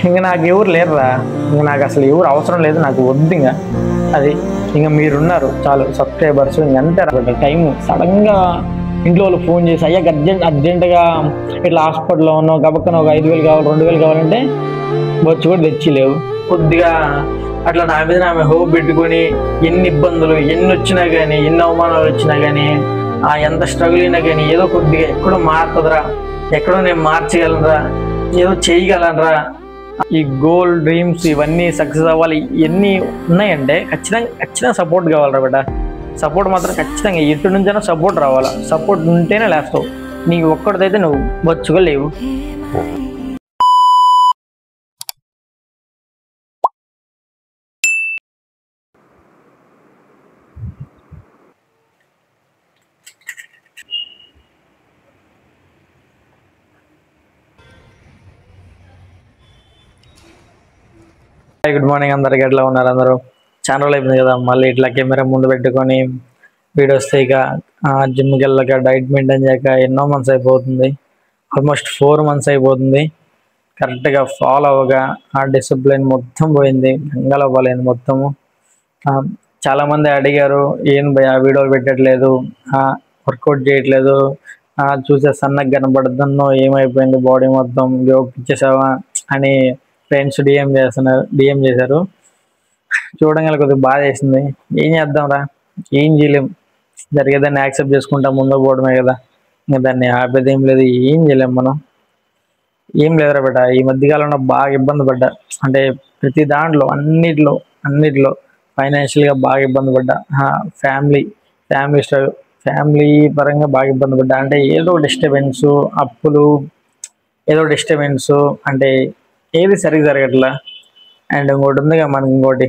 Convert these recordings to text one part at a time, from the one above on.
ఇంక నాకు ఎవరు లేరురా, ఇంక నాకు అసలు ఎవరు అవసరం లేదు, నాకు వద్దు ఇంకా అది. ఇంకా మీరున్నారు చాలు సబ్స్క్రైబర్స్, ఇంక అంతే రా టైము. సడన్గా ఇంట్లో వాళ్ళు ఫోన్ చేసి అయ్యా అర్జెంటుగా ఇట్లా హాస్పిటల్లో ఉన్నావు, గబక్కన ఒక 5,000 కావాలి 2,000 కావాలంటే వచ్చి కూడా తెచ్చిలేవు. కొద్దిగా అట్లా నా మీద ఆమె హోప్ పెట్టుకొని ఎన్ని ఇబ్బందులు ఎన్ని వచ్చినా కానీ, ఎన్ని అవమానాలు వచ్చినా కానీ, ఎంత స్ట్రగుల్ అయినా కానీ ఏదో కొద్దిగా ఎక్కడో మారుతుందిరా, ఎక్కడో నేను మార్చగలనరా, ఏదో చేయగలనరా, ఈ గోల్ డ్రీమ్స్ ఇవన్నీ సక్సెస్ అవ్వాలి ఎన్ని ఉన్నాయంటే ఖచ్చితంగా సపోర్ట్ కావాలరా బిడ్డ. సపోర్ట్ మాత్రం ఖచ్చితంగా ఎటు నుంచైనా సపోర్ట్ రావాలా. సపోర్ట్ ఉంటేనే లేస్తావు. నీకు ఒక్కడిదైతే నువ్వు బొచ్చుగా లేవు. గుడ్ మార్నింగ్ అందరికి. ఎట్లా ఉన్నారు అందరూ? ఛానల్ అయిపోయింది కదా, మళ్ళీ ఇట్లా కెమెరా ముందు పెట్టుకొని వీడియోస్ ఇక జిమ్కి వెళ్ళక డైట్ మెయింటైన్ చేయక ఎన్నో మంత్స్ అయిపోతుంది, ఆల్మోస్ట్ 4 months అయిపోతుంది. కరెక్ట్గా ఫాలో అవ్వగా ఆ డిసిప్లిన్ మొత్తం పోయింది, గంగలవ్వలేదు మొత్తము. చాలామంది అడిగారు ఏం భయ వీడియోలు పెట్టట్లేదు, వర్కౌట్ చేయట్లేదు, చూసే సన్నగా కనబడుతుందో, ఏమైపోయింది బాడీ మొత్తం ఇచ్చేసావా అని ఫ్రెండ్స్ డిఎం చేశారు. చూడంగా కొద్దిగా బాధ వేసింది. ఏం చేద్దాం రా, ఏం చేయలేం, జరిగేదాన్ని యాక్సెప్ట్ చేసుకుంటా ముందు పోవడమే కదా, ఇంకా దాన్ని ఆపేది ఏం లేదు, ఏం చేయలేం మనం. ఏం లేదురా బిడ్డ, ఈ మధ్యకాలంలో బాగా ఇబ్బంది పడ్డా, అంటే ప్రతి దాంట్లో అన్నిట్లో ఫైనాన్షియల్గా బాగా ఇబ్బంది పడ్డా. ఫ్యామిలీ పరంగా బాగా ఇబ్బంది పడ్డా. అంటే ఏదో డిస్టర్బెన్స్, అప్పులు, ఏదో డిస్టర్బెన్స్, అంటే ఏది సరిగ్గా జరగట్లా. అండ్ ఇంకోటి ఉందిగా మనకి, ఇంకోటి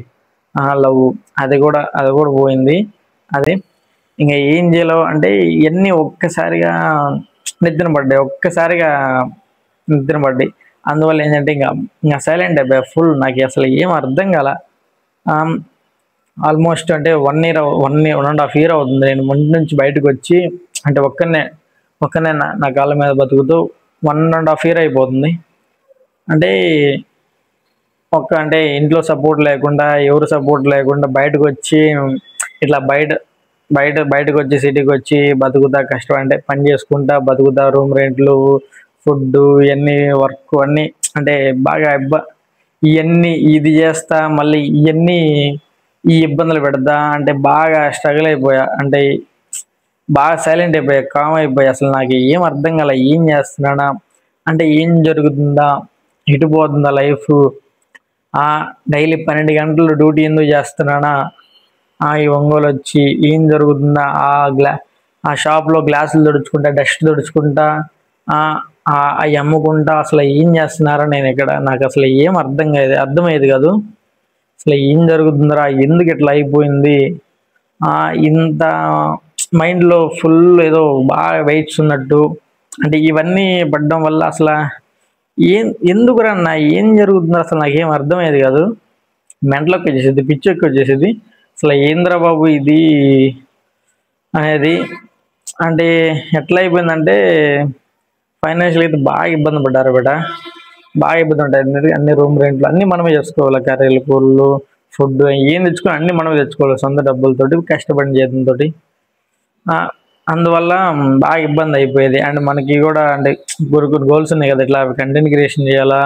లవ్, అది కూడా పోయింది. అది ఇంకా ఏం చేయాలో అంటే ఇవన్నీ ఒక్కసారిగా నిద్ర పడ్డాయి. అందువల్ల ఏంటంటే ఇంకా సైలెంట్ అయిపోయా ఫుల్. నాకు అసలు ఏం అర్థం కాల. ఆల్మోస్ట్ అంటే 1.5 year అవుతుంది నేను ముందు నుంచి బయటకు వచ్చి, అంటే ఒక్కనే నా కాళ్ళ మీద బతుకుతూ 1.5 year అయిపోతుంది. అంటే అంటే ఇంట్లో సపోర్ట్ లేకుండా, ఎవరు సపోర్ట్ లేకుండా బయటకు వచ్చి ఇట్లా బయటకు వచ్చి సిటీకి వచ్చి బతుకుతా, కష్టం అంటే పని చేసుకుంటా బతుకుతా, రూమ్ రెంట్లు, ఫుడ్, ఇవన్నీ వర్క్ అన్నీ, అంటే బాగా ఇవన్నీ ఇది చేస్తా, మళ్ళీ ఈ ఇబ్బందులు పెడతా, అంటే బాగా స్ట్రగుల్ అయిపోయా. అంటే బాగా సైలెంట్ అయిపోయా, కామ్ అయిపోయా. అసలు నాకు ఏం అర్థం కాల, ఏం చేస్తున్నానా, అంటే ఏం జరుగుతుందా, ఎటు పోతుందా లైఫ్, డైలీ 12 గంటలు డ్యూటీ ఎందుకు చేస్తున్నానా, ఈ ఒంగోలు వచ్చి ఏం జరుగుతుందా, ఆ షాప్లో గ్లాసులు తుడుచుకుంటా, డస్ట్ తుడుచుకుంటా, అవి అమ్ముకుంటా, అసలు ఏం చేస్తున్నారా నేను ఇక్కడ, నాకు అసలు ఏం అర్థమయ్యేది కాదు. అసలు ఏం జరుగుతుందిరా, ఎందుకు ఇట్లా అయిపోయింది, ఇంత మైండ్లో ఫుల్ ఏదో బాగా వెయిట్స్ ఉన్నట్టు. అంటే ఇవన్నీ పడడం వల్ల అసలు ఎందుకురా ఏం జరుగుతుందో అసలు నాకేం అర్థమయ్యేది కాదు. మెంటలోకి వచ్చేసేది, పిచ్చెక్కి వచ్చేసేది. అసలు ఏంద్రా బాబు ఇది అనేది. అంటే ఎట్లా అయిపోయిందంటే ఫైనాన్షియల్ అయితే బాగా ఇబ్బంది పడ్డారు బిడ్డ, బాగా ఇబ్బంది ఉంటుంది. అన్ని రూమ్ రెంట్లు అన్నీ మనమే చేసుకోవాలి, కర్రీలు, కూరలు, ఫుడ్ ఏం తెచ్చుకొని అన్నీ మనమే తెచ్చుకోవాలి సొంత డబ్బులతోటి, కష్టపడిన జీతంతో. అందువల్ల బాగా ఇబ్బంది అయిపోయేది. అండ్ మనకి కూడా అంటే కొన్ని గోల్స్ ఉన్నాయి కదా, ఇట్లా కంటెంట్ క్రియేషన్ చేయాలా,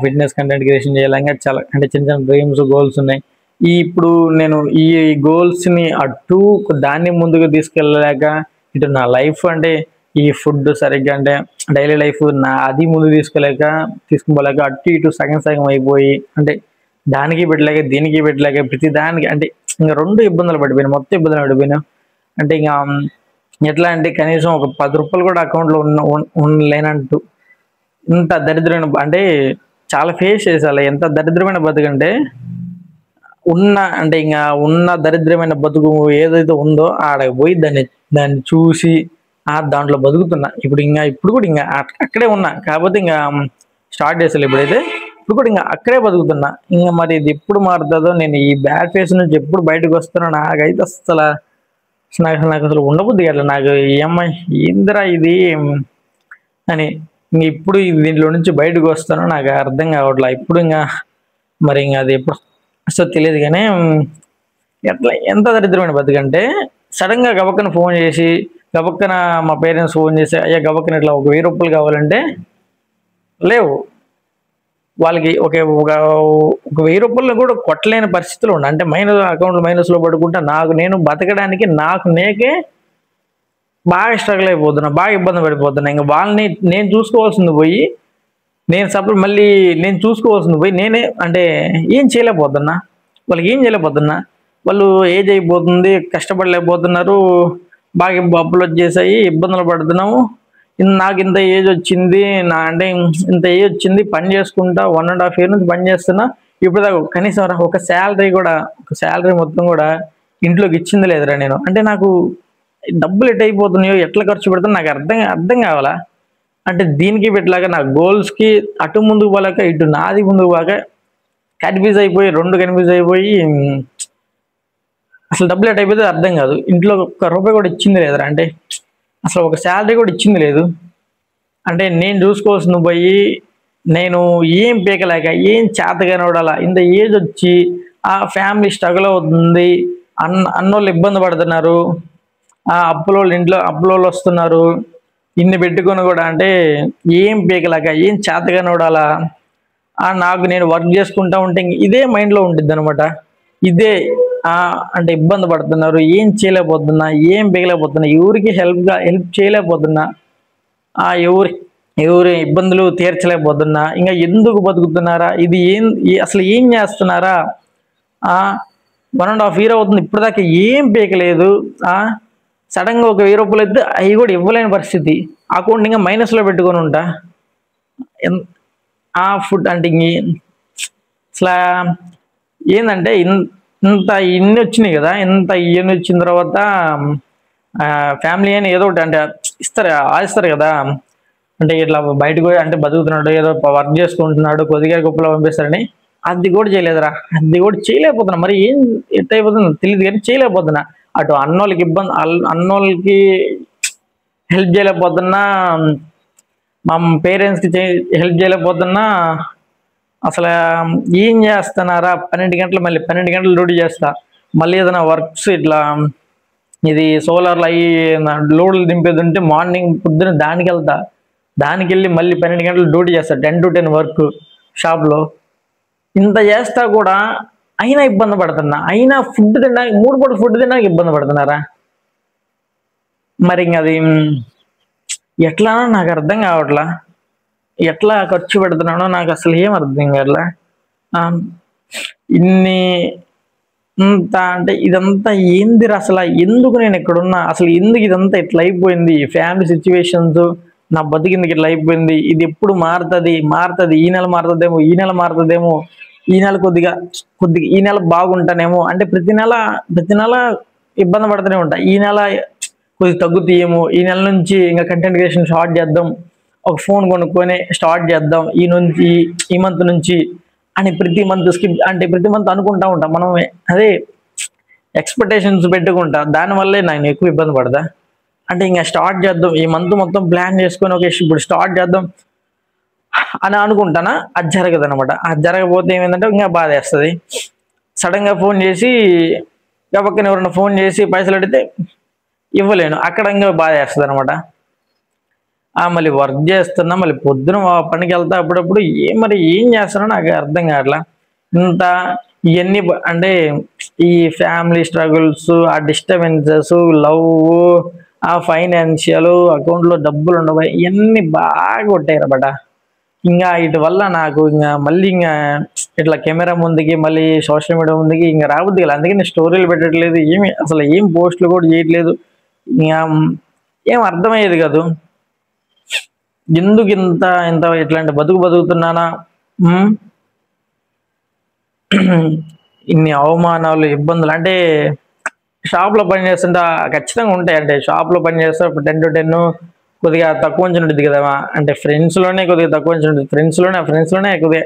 ఫిట్నెస్ కంటెంట్ క్రియేషన్ చేయాలా, ఇంకా చాలా అంటే చిన్న డ్రీమ్స్, గోల్స్ ఉన్నాయి. ఇప్పుడు నేను ఈ గోల్స్ని అటు దాన్ని ముందుకు తీసుకెళ్ళలేక, ఇటు నా లైఫ్ అంటే ఈ ఫుడ్ సరిగ్గా అంటే డైలీ లైఫ్ అది ముందు తీసుకుపోలేక అటు ఇటు సగం అయిపోయి, అంటే దానికి పెట్టలేక దీనికి పెట్టలేక ప్రతి దానికి, అంటే ఇంకా 2 ఇబ్బందులు పడిపోయినా, మొత్తం ఇబ్బందులు పడిపోయినా. అంటే ఇంకా ఎట్లా అంటే కనీసం ఒక 10 రూపాయలు కూడా అకౌంట్లో లేనంటూ ఇంత దరిద్రమైన, అంటే చాలా ఫేస్ చేసాలి. ఎంత దరిద్రమైన బతుకంటే ఉన్న దరిద్రమైన బతుకు ఏదైతే ఉందో ఆడకి పోయి దాన్ని చూసి దాంట్లో బతుకుతున్నా. ఇప్పుడు కూడా ఇంకా అక్కడే ఉన్నా, కాకపోతే ఇంకా స్టార్ట్ చేసాను. ఇప్పుడు కూడా ఇంకా అక్కడే బతుకుతున్నా. ఇంకా మరి ఇది ఎప్పుడు మారుతుందో, నేను ఈ బ్యాడ్ ఫేస్ నుంచి ఎప్పుడు బయటకు వస్తానో నాకైతే నాకు అసలు ఉండబుద్ది కదా. నాకు ఏందిరా ఇది అని ఇంక ఇప్పుడు దీంట్లో నుంచి బయటకు వస్తానో నాకు అర్థం కావట్లా. ఇప్పుడు ఇంకా మరి ఇంకా అది ఎప్పుడు వస్తుందో తెలియదు కానీ ఎట్లా ఎంత దరిద్రమైన బతుకంటే సడన్ గా గబక్కన ఫోన్ చేసి గబక్కన మా పేరెంట్స్ ఫోన్ చేసి అయ్యా గబక్కన ఇట్లా ఒక 1000 రూపాయలు కావాలంటే లేవు. వాళ్ళకి ఒక 1000 రూపాయలు కూడా కొట్టలేని పరిస్థితులు ఉన్నాయి. అంటే అకౌంట్ మైనస్ లో పడుకుంటా నేను బతకడానికి నేకే బాగా స్ట్రగుల్ అయిపోతున్నా, బాగా ఇబ్బంది పడిపోతున్నా. ఇంకా వాళ్ళని నేను చూసుకోవాల్సింది పోయి మళ్ళీ నేను చూసుకోవాల్సింది పోయి నేనే అంటే ఏం చేయలేకపోతున్నా, వాళ్ళకి ఏం చేయలేకపోతున్నా. వాళ్ళు ఏజ్ అయిపోతుంది, కష్టపడలేకపోతున్నారు, బాగా అప్పులు వచ్చేసాయి, ఇబ్బందులు పడుతున్నాము. నాకు ఇంత ఏజ్ వచ్చింది, అంటే ఇంత ఏజ్ వచ్చింది, పని చేసుకుంటా 1.5 year నుంచి పని చేస్తున్నా. ఇప్పుడు దాకా కనీసం ఒక శాలరీ మొత్తం కూడా ఇంట్లోకి ఇచ్చింది లేదురా నేను. అంటే నాకు డబ్బులు ఎట్ అయిపోతున్నాయో, ఎట్లా ఖర్చు పెడుతున్నా నాకు అర్థం కావాలా. అంటే దీనికి పెట్టలాగా నా గోల్స్కి అటు ముందుకు పోలేక ఇటు నాది ముందుకు పోక రెండు కన్ఫ్యూజ్ అయిపోయి అసలు డబ్బులు ఎట్ అయిపోతే అర్థం కాదు. ఇంట్లో ఒక్క రూపాయి కూడా ఇచ్చింది లేదురా. అంటే అసలు ఒక శాలరీ కూడా ఇచ్చింది లేదు. అంటే నేను చూసుకోవాల్సింది పోయి నేను ఏం పీకలేక ఏం చేతగానోడాలా ఇంత ఏజ్ వచ్చి ఆ ఫ్యామిలీ స్ట్రగుల్ అవుతుంది, అన్నోళ్ళు ఇబ్బంది పడుతున్నారు, ఆ అప్పులోళ్ళు వస్తున్నారు, ఇన్ని పెట్టుకొని కూడా అంటే ఏం పీకలేక ఏం చేతగానోడాలా నాకు నేను వర్క్ చేసుకుంటా ఉంటే ఇదే మైండ్లో ఉంటుంది అనమాట. ఇదే అంటే ఇబ్బంది పడుతున్నారు, ఏం చేయలేకపోతున్నా, ఏం పీకలేకపోతున్నా, ఎవరికి హెల్ప్ చేయలేకపోతున్నా, ఎవరి ఇబ్బందులు తీర్చలేకపోతున్నా. ఇంకా ఎందుకు బతుకుతున్నారా, ఇది అసలు ఏం చేస్తున్నారా, 1.5 year అవుతుంది ఇప్పటిదాకా ఏం పీకలేదు. సడన్గా ఒక 1000 రూపాయలు అయితే అవి కూడా ఇవ్వలేని పరిస్థితి, అకౌంట్ ఇంకా మైనస్లో పెట్టుకొని ఉంటా. ఫుడ్ అంటే అసలు ఏంటంటే ఇన్ని వచ్చినాయి కదా, ఇవన్నీ వచ్చిన తర్వాత ఫ్యామిలీ అని ఏదో ఒకటి అంటే ఆశిస్తారు కదా. అంటే ఇట్లా బయటకు పోయి అంటే బతుకుతున్నాడు, ఏదో వర్క్ చేసుకుంటున్నాడు, కొద్దిగా గొప్పలో పంపిస్తారని. అది కూడా చేయలేదురా, అది కూడా చేయలేకపోతున్నా. మరి ఏం ఎట్టయిపోతుందో తెలియదు కానీ చేయలేకపోతున్నా. అటు అన్నోళ్ళకి హెల్ప్ చేయలేకపోతున్నా, మా పేరెంట్స్కి హెల్ప్ చేయలేకపోతున్నా. అసలు ఏం చేస్తున్నారా, 12 గంటలు డ్యూటీ చేస్తా, మళ్ళీ ఏదైనా వర్క్స్ ఇట్లా ఇది సోలార్లు అయ్యి లోడ్లు దింపేది ఉంటే మార్నింగ్ పొద్దున దానికి వెళ్ళి మళ్ళీ 12 గంటలు డ్యూటీ చేస్తా, 10 to 10 వర్క్ షాప్లో. ఇంత చేస్తా కూడా అయినా ఇబ్బంది పడుతున్నా, అయినా ఫుడ్ తినడానికి 3 పూట ఫుడ్ తినడానికి ఇబ్బంది పడుతున్నారా. మరి ఇంక అది ఎట్లా నాకు అర్థం కావట్లా, ఎట్లా ఖర్చు పెడుతున్నానో నాకు అసలు ఏం అర్థం కావట్లా. అంటే ఇదంతా ఏందిరా అసలు, ఎందుకు నేను ఇక్కడున్నా, అసలు ఎందుకు ఇదంతా ఇట్లా అయిపోయింది, ఫ్యామిలీ సిచ్యువేషన్స్, నా బతికిందుకు ఇట్లా అయిపోయింది, ఇది ఎప్పుడు మారుతుంది, ఈ నెల మారుతుందేమో, ఈ నెల కొద్దిగా ఈ నెల బాగుంటానేమో, అంటే ప్రతి నెల ఇబ్బంది పడుతూనే ఉంటా. ఈ నెల కొద్దిగా తగ్గుతాయేమో, ఈ నెల నుంచి ఇంకా కంటెంట్ క్రియేషన్ స్టార్ట్ చేద్దాం, ఒక ఫోన్ కొనుక్కొని స్టార్ట్ చేద్దాం ఈ మంత్ నుంచి అని ప్రతి మంత్ అనుకుంటా ఉంటాం మనం. అదే ఎక్స్పెక్టేషన్స్ పెట్టుకుంటా, దానివల్లే నేను ఎక్కువ ఇబ్బంది పడతా. అంటే ఇంకా స్టార్ట్ చేద్దాం, ఈ మంత్ మొత్తం ప్లాన్ చేసుకొని ఇప్పుడు స్టార్ట్ చేద్దాం అని అనుకుంటానా, అది జరగదు అనమాట. అది జరగకపోతే ఏమైందంటే ఇంకా బాధ వేస్తుంది. సడన్గా ఫోన్ చేసి గబక్కన ఎవరైనా ఫోన్ చేసి పైసలు అడిగితే ఇవ్వలేను, అక్కడ ఇంకా బాధ వేస్తుంది అనమాట. మళ్ళీ వర్క్ చేస్తున్నా, మళ్ళీ పొద్దున పనికి వెళ్తా, అప్పుడప్పుడు మరి ఏం చేస్తున్నా నాకు అర్థం కావట్లా. ఇవన్నీ అంటే ఈ ఫ్యామిలీ స్ట్రగుల్స్, ఆ డిస్టర్బెన్సెస్, లవ్, ఆ ఫైనాన్షియల్, అకౌంట్లో డబ్బులు ఉండవు, ఇవన్నీ బాగా కొట్టాయి అనమాట. ఇంకా వీటి వల్ల నాకు మళ్ళీ ఇట్లా కెమెరా ముందుకి, మళ్ళీ సోషల్ మీడియా ముందుకి రాబుద్ది కదా. అందుకే నేను స్టోరీలు పెట్టట్లేదు, అసలు ఏం పోస్టులు కూడా చేయట్లేదు. ఇంకా ఏం అర్థమయ్యేది కాదు, ఎందుకు ఇంత ఇట్లాంటి బతుకుతున్నానా. ఇన్ని అవమానాలు, ఇబ్బందులు. అంటే షాప్లో పని చేస్తుంటే ఖచ్చితంగా ఉంటాయి. అంటే షాప్లో పని చేస్తే 10 to 10 కొద్దిగా తక్కువ ఉంచి ఉంటుంది కదా. అంటే ఫ్రెండ్స్లోనే కొద్దిగా తక్కువ ఉంచి ఉంటుంది, ఫ్రెండ్స్లోనే కొద్దిగా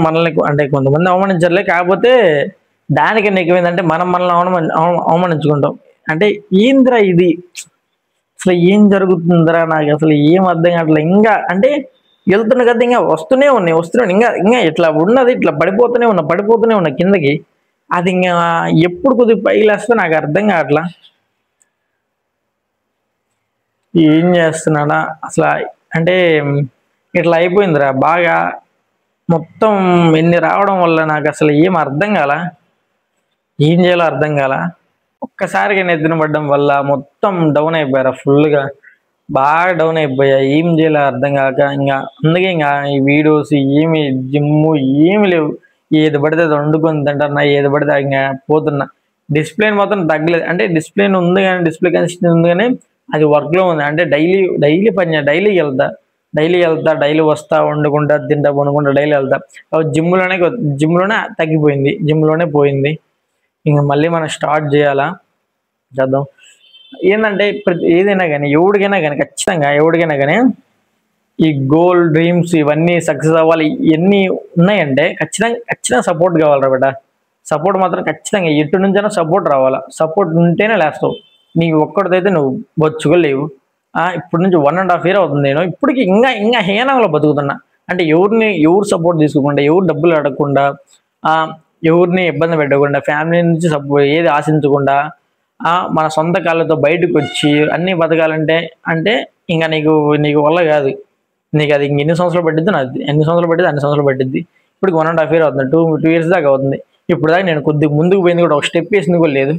మనల్ని అంటే కొంతమంది అవమానించర్లే, కాకపోతే దానికన్నా ఎక్కువైందంటే మనల్ని అవమానించుకుంటాం. అంటే ఏంద్రా ఇది, అసలు ఏం జరుగుతుందిరా నాకు అసలు ఏం అర్థం కావట్లే. ఇంకా అంటే వెళ్తున్న కదా, ఇంకా వస్తూనే ఇంకా ఇంకా ఇట్లా ఉన్నది, ఇట్లా పడిపోతూనే ఉన్నా కిందకి. అది ఇంకా ఎప్పుడు కొద్దిగా పైకి లేస్తే నాకు అర్థం కావట్లా. ఏం చేస్తున్నాడా అసలు, అంటే ఇట్లా అయిపోయిందిరా బాగా. మొత్తం ఇన్ని రావడం వల్ల నాకు అసలు ఏం అర్థం కాల, ఏం చేయాలో అర్థం కాల. ఒక్కసారిగా నిద్ర పడడం వల్ల మొత్తం డౌన్ అయిపోయారా ఫుల్గా, బాగా డౌన్ అయిపోయా. ఏం చేయాలో అర్థం కాక ఇంకా అందుకే ఇంకా ఈ వీడియోస్ ఏమి, జిమ్ ఏమి లేవు. ఏది పడితే అది వండుకొని తింటున్నా, ఏది పడితే అది ఇంకా పోతున్నా. డిస్ప్లే మాత్రం తగ్గలేదు. అంటే డిస్ప్లే ఉంది కానీ, డిస్ప్లే కనెక్షన్ ఉంది కానీ అది వర్క్లో ఉంది. అంటే డైలీ డైలీ పని, డైలీ వెళ్తా డైలీ వస్తా, వండుకుంటా తింటా వండుకుంటా డైలీ వెళ్తా. జిమ్లోనే తగ్గిపోయింది, జిమ్లోనే పోయింది. ఇంకా మళ్ళీ మనం స్టార్ట్ చేయాలా, చేద్దాం. ఏంటంటే ఏదైనా కానీ, ఎవరికైనా కానీ, ఖచ్చితంగా ఎవరికైనా కానీ ఈ గోల్, డ్రీమ్స్ ఇవన్నీ సక్సెస్ అవ్వాలి, ఇవన్నీ ఉన్నాయంటే ఖచ్చితంగా సపోర్ట్ కావాలరా బిడ్డ. సపోర్ట్ మాత్రం ఖచ్చితంగా ఎటు నుంచైనా సపోర్ట్ రావాలా. సపోర్ట్ ఉంటేనే లేస్తావు. నీకు ఒక్కడిదైతే నువ్వు బొచ్చుగా లేవు. ఇప్పుడు నుంచి 1.5 year అవుతుంది నేను ఇప్పటికి ఇంకా ఇంకా హీనంలో బతుకుతున్నా. అంటే ఎవరు సపోర్ట్ తీసుకోకుండా, ఎవరు డబ్బులు అడగకుండా, ఆ, ఎవరిని ఇబ్బంది పెట్టకుండా, ఫ్యామిలీ నుంచి సపోర్ట్ ఏది ఆశించకుండా, మన సొంత కాళ్ళతో బయటకు వచ్చి అన్ని బతకాలంటే అంటే ఇంకా నీకు నీకు వల్ల కాదు. నీకు అది ఇంక ఎన్ని సంవత్సరాలు పట్టిద్ది, నాకు ఎన్ని సంవత్సరాలు పట్టిద్ది అన్ని సంవత్సరాలు పట్టిద్ది. ఇప్పటికి 1.5 year అవుతుంది, 2 years దాకా అవుతుంది. ఇప్పుడు దాకా నేను కొద్దిగా ముందుకు పోయింది కూడా, ఒక స్టెప్ వేసింది కూడా లేదు.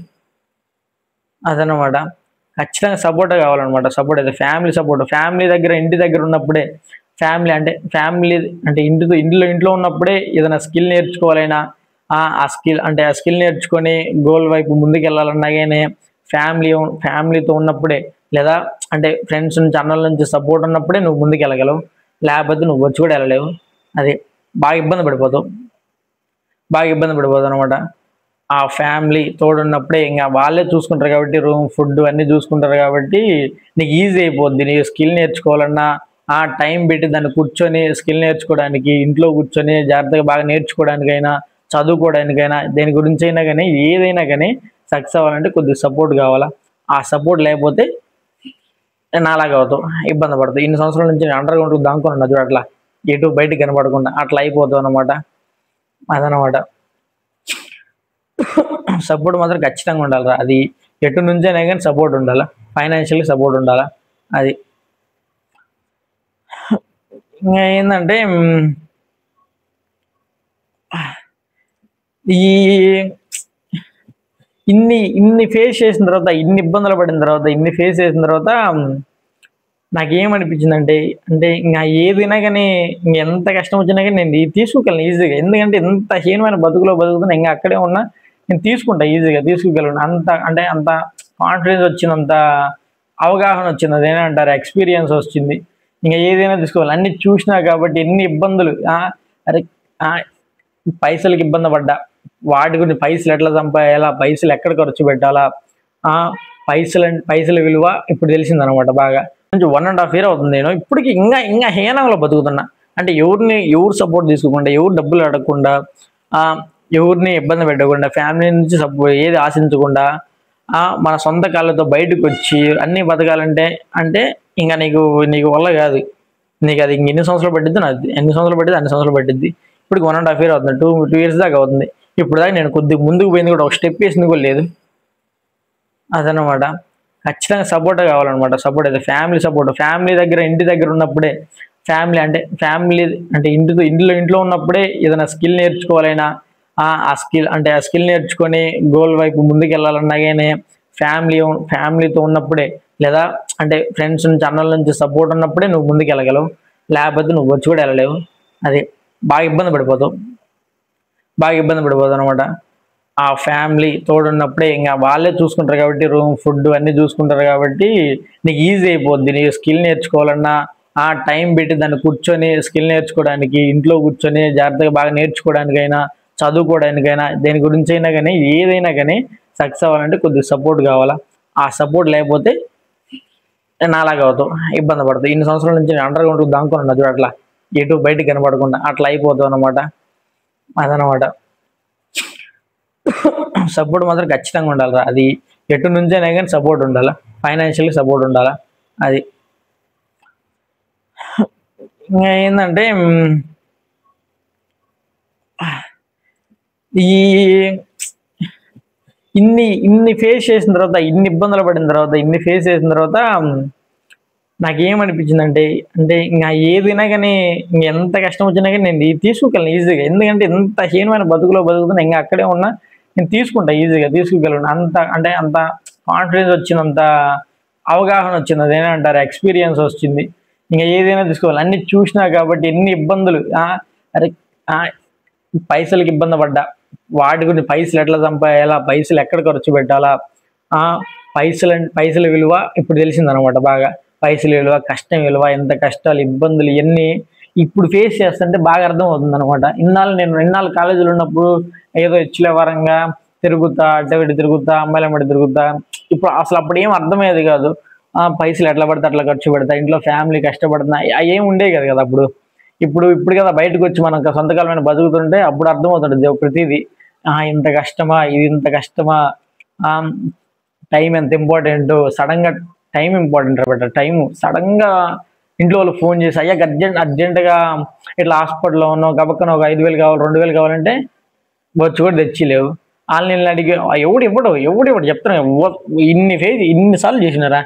అదనమాట. ఖచ్చితంగా సపోర్ట్ కావాలన్నమాట. సపోర్ట్ అయితే ఫ్యామిలీ దగ్గర, ఇంటి దగ్గర ఉన్నప్పుడే, ఫ్యామిలీ అంటే ఇంట్లో ఉన్నప్పుడే ఏదైనా స్కిల్ నేర్చుకోవాలైనా, ఆ స్కిల్ నేర్చుకొని గోల్ వైపు ముందుకు వెళ్ళాలన్నా కానీ ఫ్యామిలీతో ఉన్నప్పుడే, లేదా అంటే ఫ్రెండ్స్ నుంచి, అన్నల నుంచి సపోర్ట్ ఉన్నప్పుడే నువ్వు ముందుకు వెళ్ళగలవు. లేకపోతే నువ్వు వచ్చి కూడా వెళ్ళలేవు. అది బాగా ఇబ్బంది పడిపోతావు అనమాట. ఆ ఫ్యామిలీ తోడున్నప్పుడే ఇంకా వాళ్ళే చూసుకుంటారు కాబట్టి, రూమ్, ఫుడ్ అన్నీ చూసుకుంటారు కాబట్టి నీకు ఈజీ అయిపోద్ది. నీకు స్కిల్ నేర్చుకోవాలన్నా టైం పెట్టి దాన్ని కూర్చొని స్కిల్ నేర్చుకోవడానికి, ఇంట్లో కూర్చొని జాగ్రత్తగా బాగా నేర్చుకోవడానికైనా, చదువుకోవడానికైనా, దేని గురించి అయినా కానీ, ఏదైనా కానీ సక్సెస్ అవ్వాలంటే కొద్దిగా సపోర్ట్ కావాలా. ఆ సపోర్ట్ లేకపోతే నాలాగా అవుతావు, ఇబ్బంది పడతావు. ఇన్ని సంవత్సరాల నుంచి నేను అండర్ గ్రౌండ్లో దాంకొని ఉన్నా చూడు, అట్లా ఎటు బయటకు కనపడకుండా అట్లా అయిపోతావు అనమాట. అదనమాట. సపోర్ట్ మాత్రం ఖచ్చితంగా ఉండాలిరా. అది ఎటు నుంచైనా కానీ సపోర్ట్ ఉండాలా, ఫైనాన్షియల్గా సపోర్ట్ ఉండాలా. అది ఇంకా ఏంటంటే ఈ ఇన్ని ఫేస్ చేసిన తర్వాత, ఇన్ని ఇబ్బందులు పడిన తర్వాత, ఇన్ని ఫేస్ చేసిన తర్వాత నాకేమనిపించిందంటే, అంటే ఇంకా ఏదైనా కానీ, ఎంత కష్టం వచ్చినా కానీ నేను ఇది తీసుకోగలను ఈజీగా. ఎందుకంటే ఎంత హీనమైన బతుకుతున్నా, ఇంకా అక్కడే ఉన్నా నేను ఈజీగా తీసుకోగలను. అంత కాన్ఫిడెన్స్ వచ్చింది, అవగాహన వచ్చింది, అదేనంటారు ఎక్స్పీరియన్స్ వచ్చింది. ఇంకా ఏదైనా తీసుకోవాలి. అన్ని చూసినా కాబట్టి ఎన్ని ఇబ్బందులు. అరే పైసలకి ఇబ్బంది పడ్డా, వాటి గురించి పైసలు ఎట్లా సంపాదాలా, పైసలు ఎక్కడ ఖర్చు పెట్టాలా, పైసల విలువ ఇప్పుడు తెలిసిందనమాట బాగా. నుంచి 1.5 year అవుతుంది నేను ఇప్పటికి ఇంకా ఇంకా హీనంలో బతుకుతున్నా. అంటే ఎవరు సపోర్ట్ తీసుకోకుండా, ఎవరు డబ్బులు అడగకుండా, ఎవరిని ఇబ్బంది పెట్టకుండా, ఫ్యామిలీ నుంచి సపోర్ట్ ఏది ఆశించకుండా, మన సొంత కాళ్ళతో బయటకు వచ్చి అన్ని బతకాలంటే అంటే ఇంకా నీకు వల్ల కాదు. నీకు అది ఇంక ఎన్ని సంవత్సరాలు పట్టిద్ది, నాకు ఎన్ని సంవత్సరాలు పట్టిద్ది అన్ని సంవత్సరాలు పట్టిద్ది. ఇప్పటికి 1.5 year అవుతుంది, 2 years దాకా అవుతుంది. ఇప్పుడు దాకా నేను కొద్దిగా ముందుకు పోయింది కూడా, ఒక స్టెప్ వేసింది కూడా లేదు. అదనమాట. ఖచ్చితంగా సపోర్ట్ కావాలన్నమాట. సపోర్ట్ అయితే ఫ్యామిలీ దగ్గర, ఇంటి దగ్గర ఉన్నప్పుడే, ఫ్యామిలీ అంటే ఇంట్లో ఉన్నప్పుడే ఏదైనా స్కిల్ నేర్చుకోవాలైనా, ఆ స్కిల్ నేర్చుకొని గోల్ వైపు ముందుకు వెళ్ళాలన్నా కానీ ఫ్యామిలీతో ఉన్నప్పుడే, లేదా అంటే ఫ్రెండ్స్ నుంచి, అన్నల నుంచి సపోర్ట్ ఉన్నప్పుడే నువ్వు ముందుకు వెళ్ళగలవు. లేకపోతే నువ్వు వచ్చి కూడా వెళ్ళలేవు. అది బాగా ఇబ్బంది పడిపోతావు అనమాట. ఆ ఫ్యామిలీ తోడున్నప్పుడే ఇంకా వాళ్ళే చూసుకుంటారు కాబట్టి, రూమ్, ఫుడ్ అన్నీ చూసుకుంటారు కాబట్టి నీకు ఈజీ అయిపోద్ది. నీకు స్కిల్ నేర్చుకోవాలన్నా టైం పెట్టి దాన్ని కూర్చొని స్కిల్ నేర్చుకోవడానికి, ఇంట్లో కూర్చొని జాగ్రత్తగా బాగా నేర్చుకోవడానికైనా, చదువుకోవడానికైనా, దేని గురించి అయినా కానీ, ఏదైనా కానీ సక్సెస్ అవ్వాలంటే కొద్దిగా సపోర్ట్ కావాలా. ఆ సపోర్ట్ లేకపోతే నాలాగా అవుతావు, ఇబ్బంది పడతావు. ఇన్ని సంవత్సరాల నుంచి నేను అండర్ గ్రౌండ్లో దాంకొని ఉన్నా చూడు, అట్లా ఎటు బయటకు కనపడకుండా అట్లా అయిపోతావు అనమాట. అదనమాట. సపోర్ట్ మాత్రం ఖచ్చితంగా ఉండాలిరా. అది ఎటు నుంచైనా కానీ సపోర్ట్ ఉండాలా, ఫైనాన్షియల్గా సపోర్ట్ ఉండాలా. అది ఇంకా ఏంటంటే ఈ ఇన్ని ఇన్ని ఫేస్ చేసిన తర్వాత, ఇన్ని ఇబ్బందులు పడిన తర్వాత, ఇన్ని ఫేస్ చేసిన తర్వాత నాకేమనిపించిందంటే, అంటే ఇంకా ఏదైనా కానీ ఎంత కష్టం వచ్చినా కానీ నేను ఇది తీసుకెళ్ళను ఈజీగా. ఎందుకంటే ఎంత హీనమైన బతుకులో బతుకుతున్నా ఇంకా అక్కడే ఉన్నా నేను తీసుకుంటా, ఈజీగా తీసుకెళ్ళను. అంత అంటే అంత కాన్ఫిడెన్స్ వచ్చింది, అంత అవగాహన వచ్చింది, అదేనంటారు ఎక్స్పీరియన్స్ వచ్చింది. ఇంకా ఏదైనా తీసుకోవాలి, అన్ని చూసినా కాబట్టి ఎన్ని ఇబ్బందులు. అరే ఆ, పైసలకి ఇబ్బంది పడ్డా, వాటి గురించి పైసలు ఎట్లా సంపాదాలా, పైసలు ఎక్కడ ఖర్చు పెట్టాలా, ఆ పైసల విలువ ఇప్పుడు తెలిసిందనమాట బాగా. పైసల విలువ, కష్టం విలువ, ఎంత కష్టాలు ఇబ్బందులు ఇవన్నీ ఇప్పుడు ఫేస్ చేస్తుంటే బాగా అర్థం అవుతుంది అనమాట. ఇన్నాళ్ళు కాలేజీలో ఉన్నప్పుడు ఏదో ఇచ్చలేవరంగా తిరుగుతా, అడ్డ ఇటు తిరుగుతా, అమ్మాయిల మడి తిరుగుతా. ఇప్పుడు అసలు అప్పుడు ఏం అర్థమయ్యేది కాదు. పైసలు ఎట్లా పడితే అట్లా ఖర్చు పెడతా, ఇంట్లో ఫ్యామిలీ కష్టపడుతున్నా, ఏం ఉండేవి కదా అప్పుడు. ఇప్పుడు కదా బయటకు వచ్చి మనం సొంతకాలమైన బతుకుతుంటే అప్పుడు అర్థమవుతుంటుంది ప్రతిదీ. ఇంత కష్టమా, ఇది ఇంత కష్టమా, ఆ టైం ఎంత ఇంపార్టెంట్. సడన్ గా టైం ఇంపార్టెంట్ అనమాట. టైం సడన్ గా ఇంట్లో వాళ్ళు ఫోన్ చేసి అయ్యాక అర్జెంటుగా ఇట్లా హాస్పిటల్లో ఉన్నావు, గబక్కన ఒక 5,000 కావాలి, 2,000 కావాలంటే వచ్చి కూడా తెచ్చిలేవు. వాళ్ళని అడిగి ఎవడు చెప్తాను. ఇన్నిసార్లు చేసినారా,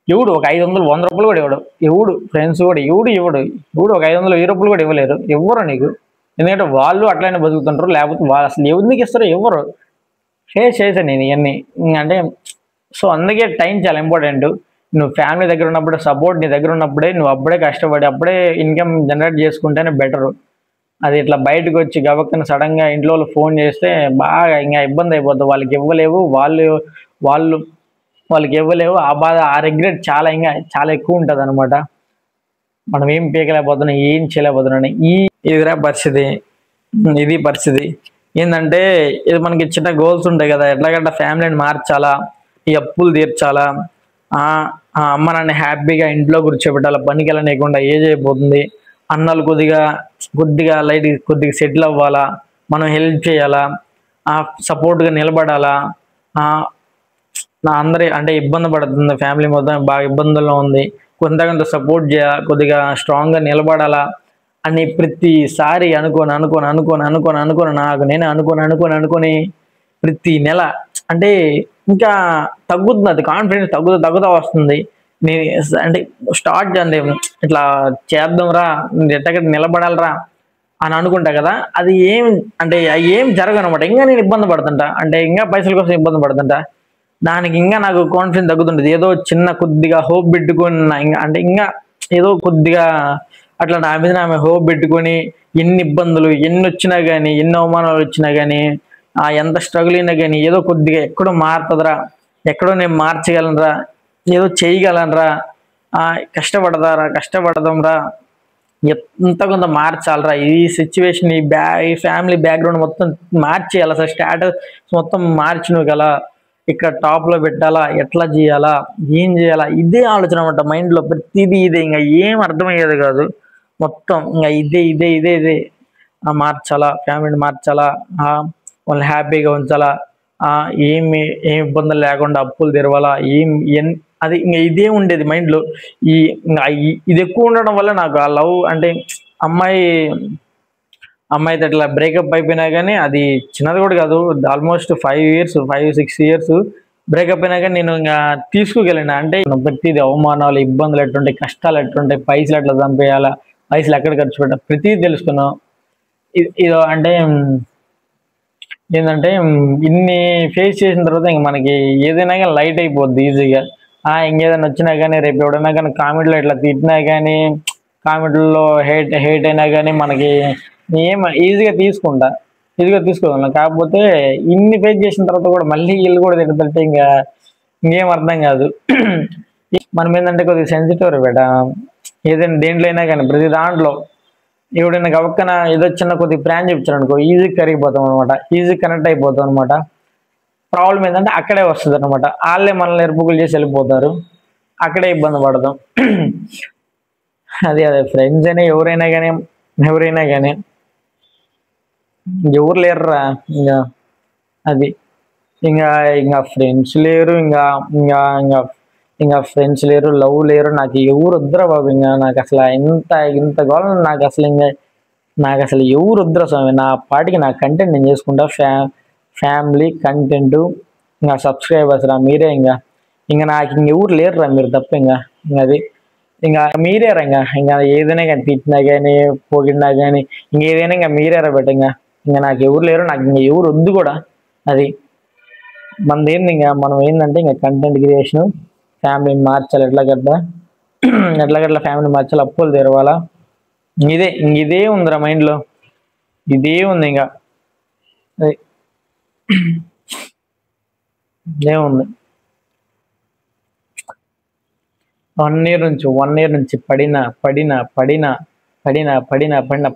ఎవడు ఒక 500 100 రూపాయలు కూడా ఇవ్వడు. ఎవడు ఫ్రెండ్స్ కూడా ఎవడు ఒక 500 1000 రూపాయలు కూడా ఇవ్వలేరు. ఇవ్వరు నీకు. ఎందుకంటే వాళ్ళు అట్లనే బతుకుతుంటారు. లేకపోతే వాళ్ళు అసలు ఎందుకు ఇస్తారో ఎవరు. ఫేస్ చేశాను నేను ఇవన్నీ. అంటే సో అందుకే టైం చాలా ఇంపార్టెంట్. నువ్వు ఫ్యామిలీ దగ్గర ఉన్నప్పుడే, సపోర్ట్ నీ దగ్గర ఉన్నప్పుడే, నువ్వు అప్పుడే కష్టపడి అప్పుడే ఇన్కమ్ జనరేట్ చేసుకుంటేనే బెటరు. అది ఇట్లా బయటకు వచ్చి గబక్కన సడన్ గా ఇంట్లో వాళ్ళు ఫోన్ చేస్తే బాగా ఇంకా ఇబ్బంది అయిపోతుంది. వాళ్ళకి ఇవ్వలేవు, వాళ్ళు వాళ్ళకి ఇవ్వలేవు. ఆ బాధ, ఆ రిగ్రెట్ చాలా ఇంకా చాలా ఎక్కువ ఉంటుంది అనమాట. మనం ఏం పీకలేకపోతున్నాం, ఏం చేయలేకపోతున్నాం. ఇదిరా పరిస్థితి, ఇది పరిస్థితి. ఏంటంటే ఇది మనకి చిన్న గోల్స్ ఉంటాయి కదా, ఎట్లాగట్లా ఫ్యామిలీని మార్చాలా, ఈ అప్పులు తీర్చాలా, ఆ అమ్మ నాన్న హ్యాపీగా ఇంట్లో కూర్చోబెట్టాలా, పనికి వెళ్ళనీయకుండా ఏజ్ అయిపోతుంది, అన్నలు కొద్దిగా కొద్దిగా సెటిల్ అవ్వాలా, మనం హెల్ప్ చేయాలా, సపోర్ట్గా నిలబడాలా. అందరి అంటే ఇబ్బంది పడుతుంది, ఫ్యామిలీ మొత్తం బాగా ఇబ్బందుల్లో ఉంది, కొంత సపోర్ట్ చేయాలి, కొద్దిగా స్ట్రాంగ్గా నిలబడాలా అని ప్రతిసారి అనుకోని నాకు నేను అనుకొని ప్రతి నెల అంటే ఇంకా తగ్గుతుంది, అది కాన్ఫిడెన్స్ తగ్గుతా వస్తుంది. నేను అంటే స్టార్ట్ అంటే ఇట్లా చేద్దాంరా, ఎట్టగట్ట నిలబడాలరా అని అనుకుంటా కదా, అది ఏం జరగనమాట. ఇంకా నేను ఇబ్బంది పడుతుంటా, అంటే ఇంకా పైసల కోసం ఇబ్బంది పడుతుంటా. దానికి ఇంకా నాకు కాన్ఫిడెన్స్ తగ్గుతుంటుంది. ఏదో చిన్న కొద్దిగా హోప్ పెట్టుకొని ఇంకా ఏదో కొద్దిగా అట్లా నా మీద ఆమె హోప్ పెట్టుకొని ఎన్ని ఇబ్బందులు ఎన్ని వచ్చినా కానీ, ఎన్ని అవమానాలు వచ్చినా కానీ, ఎంత స్ట్రగుల్ అయినా కానీ ఏదో కొద్దిగా ఎక్కడో మారుతుందిరా, ఎక్కడో నేను మార్చగలనరా, ఏదో చేయగలనరా, కష్టపడదాంరా, ఎంత కొంత మార్చాలరా, ఈ సిచ్యువేషన్, ఈ ఫ్యామిలీ బ్యాక్గ్రౌండ్ మొత్తం మార్చేయాలి, అసలు స్టేటస్ మొత్తం మార్చినవి గల, ఇక్కడ టాప్లో పెట్టాలా, ఎట్లా చేయాలా, ఏం చేయాలా, ఇదే ఆలోచన అనమాట మైండ్లో. ప్రతిదీ ఇదే, ఇంకా ఏం అర్థమయ్యేది కాదు. మొత్తం ఇంకా ఇదే మార్చాలా, ఫ్యామిలీని మార్చాలా, వాళ్ళని హ్యాపీగా ఉంచాలా, ఏమి ఇబ్బందులు లేకుండా అప్పులు తెరవాలా, అది ఇంకా ఇదే ఉండేది మైండ్లో. ఇది ఎక్కువ ఉండడం వల్ల నాకు ఆ లవ్ అంటే అమ్మాయితో ఇట్లా బ్రేకప్ అయిపోయినా కానీ, అది చిన్నది కూడా కాదు, ఆల్మోస్ట్ 5-6 ఇయర్స్ బ్రేకప్ అయినా కానీ నేను ఇంకా తీసుకోగలను. అంటే ప్రతిదీ అవమానాలు, ఇబ్బందులు ఎట్లుంటాయి, కష్టాలు ఎట్లుంటాయి, పైసలు ఎట్లా చంపేయాలా, పైసలు ఎక్కడ ఖర్చు పెట్టాలి, ప్రతిదీ తెలుసుకున్నాం. ఇదో అంటే ఏంటంటే ఇన్ని ఫేస్ చేసిన తర్వాత ఇంక మనకి ఏదైనా కానీ లైట్ అయిపోద్ది ఈజీగా. ఇంకేదైనా వచ్చినా కానీ, రేపు ఎవడైనా కానీ కామెంట్లో ఇట్లా తిట్టినా కానీ, కామెంట్లో హేట్ అయినా కానీ మనకి ఈజీగా తీసుకోగలను. కాకపోతే ఇన్ని ఫేస్ చేసిన తర్వాత కూడా మళ్ళీ వీళ్ళు కూడా తిడుతుంటే ఇంకేం అర్థం కాదు. మనం ఏంటంటే కొద్దిగా సెన్సిటివ్ బేట, ఏదైనా దేంట్లో అయినా కానీ, ప్రతి దాంట్లో ఎవడైనా గవక్కన ఏదో చిన్న కొద్దిగా ప్లాన్ చెప్తారు అనుకో, ఈజీ కరిగిపోతాం అనమాట, ఈజీ కనెక్ట్ అయిపోతాం అనమాట. ప్రాబ్లం ఏంటంటే అక్కడే వస్తుంది అనమాట. వాళ్ళే మనల్ని ఎరుపుకులు చేసి వెళ్ళిపోతారు, అక్కడే ఇబ్బంది పడతాం. అదే ఫ్రెండ్స్ అయినా ఎవరైనా కానీ ఎవరు లేరురా. అది ఇంకా ఫ్రెండ్స్ లేరు, ఇంకా ఇంకా ఫ్రెండ్స్ లేరు, లవ్ లేరు, నాకు ఎవరు వద్దురా బాబు. ఇంకా నాకు అసలు ఇంత ఇంత గోళం నాకు అసలు ఇంకా నాకు అసలు ఎవరు వద్దురా స్వామి. నా పాటికి నా కంటెంట్ నేను చేసుకుంటా. ఫ్యామిలీ కంటెంట్, ఇంకా సబ్స్క్రైబర్స్ రా మీరే. ఇంకా నాకు ఇంకెవరు లేరురా మీరు తప్ప. ఇంకా అది ఇంకా మీరేరా. ఇంకా ఏదైనా కానీ తిట్టినా కానీ పొగిడినా కానీ ఇంకేదైనా ఇంకా మీరేరా బట్ ఇంకా నాకు ఎవరు లేరు, నాకు ఇంకా ఎవరు వద్దు కూడా. అది మనది ఏంది, ఇంకా మనం ఏంటంటే ఇంకా కంటెంట్ క్రియేషన్, ఫ్యామిలీని మార్చాలి ఎట్లాగట్లా ఎట్లాగట్లా ఫ్యామిలీ మార్చాలి, అప్పులు తెరవాలా. ఇదే ఉందిరా మైండ్లో, ఇదే ఉంది. ఇంకా అది ఏముంది. 1 year నుంచి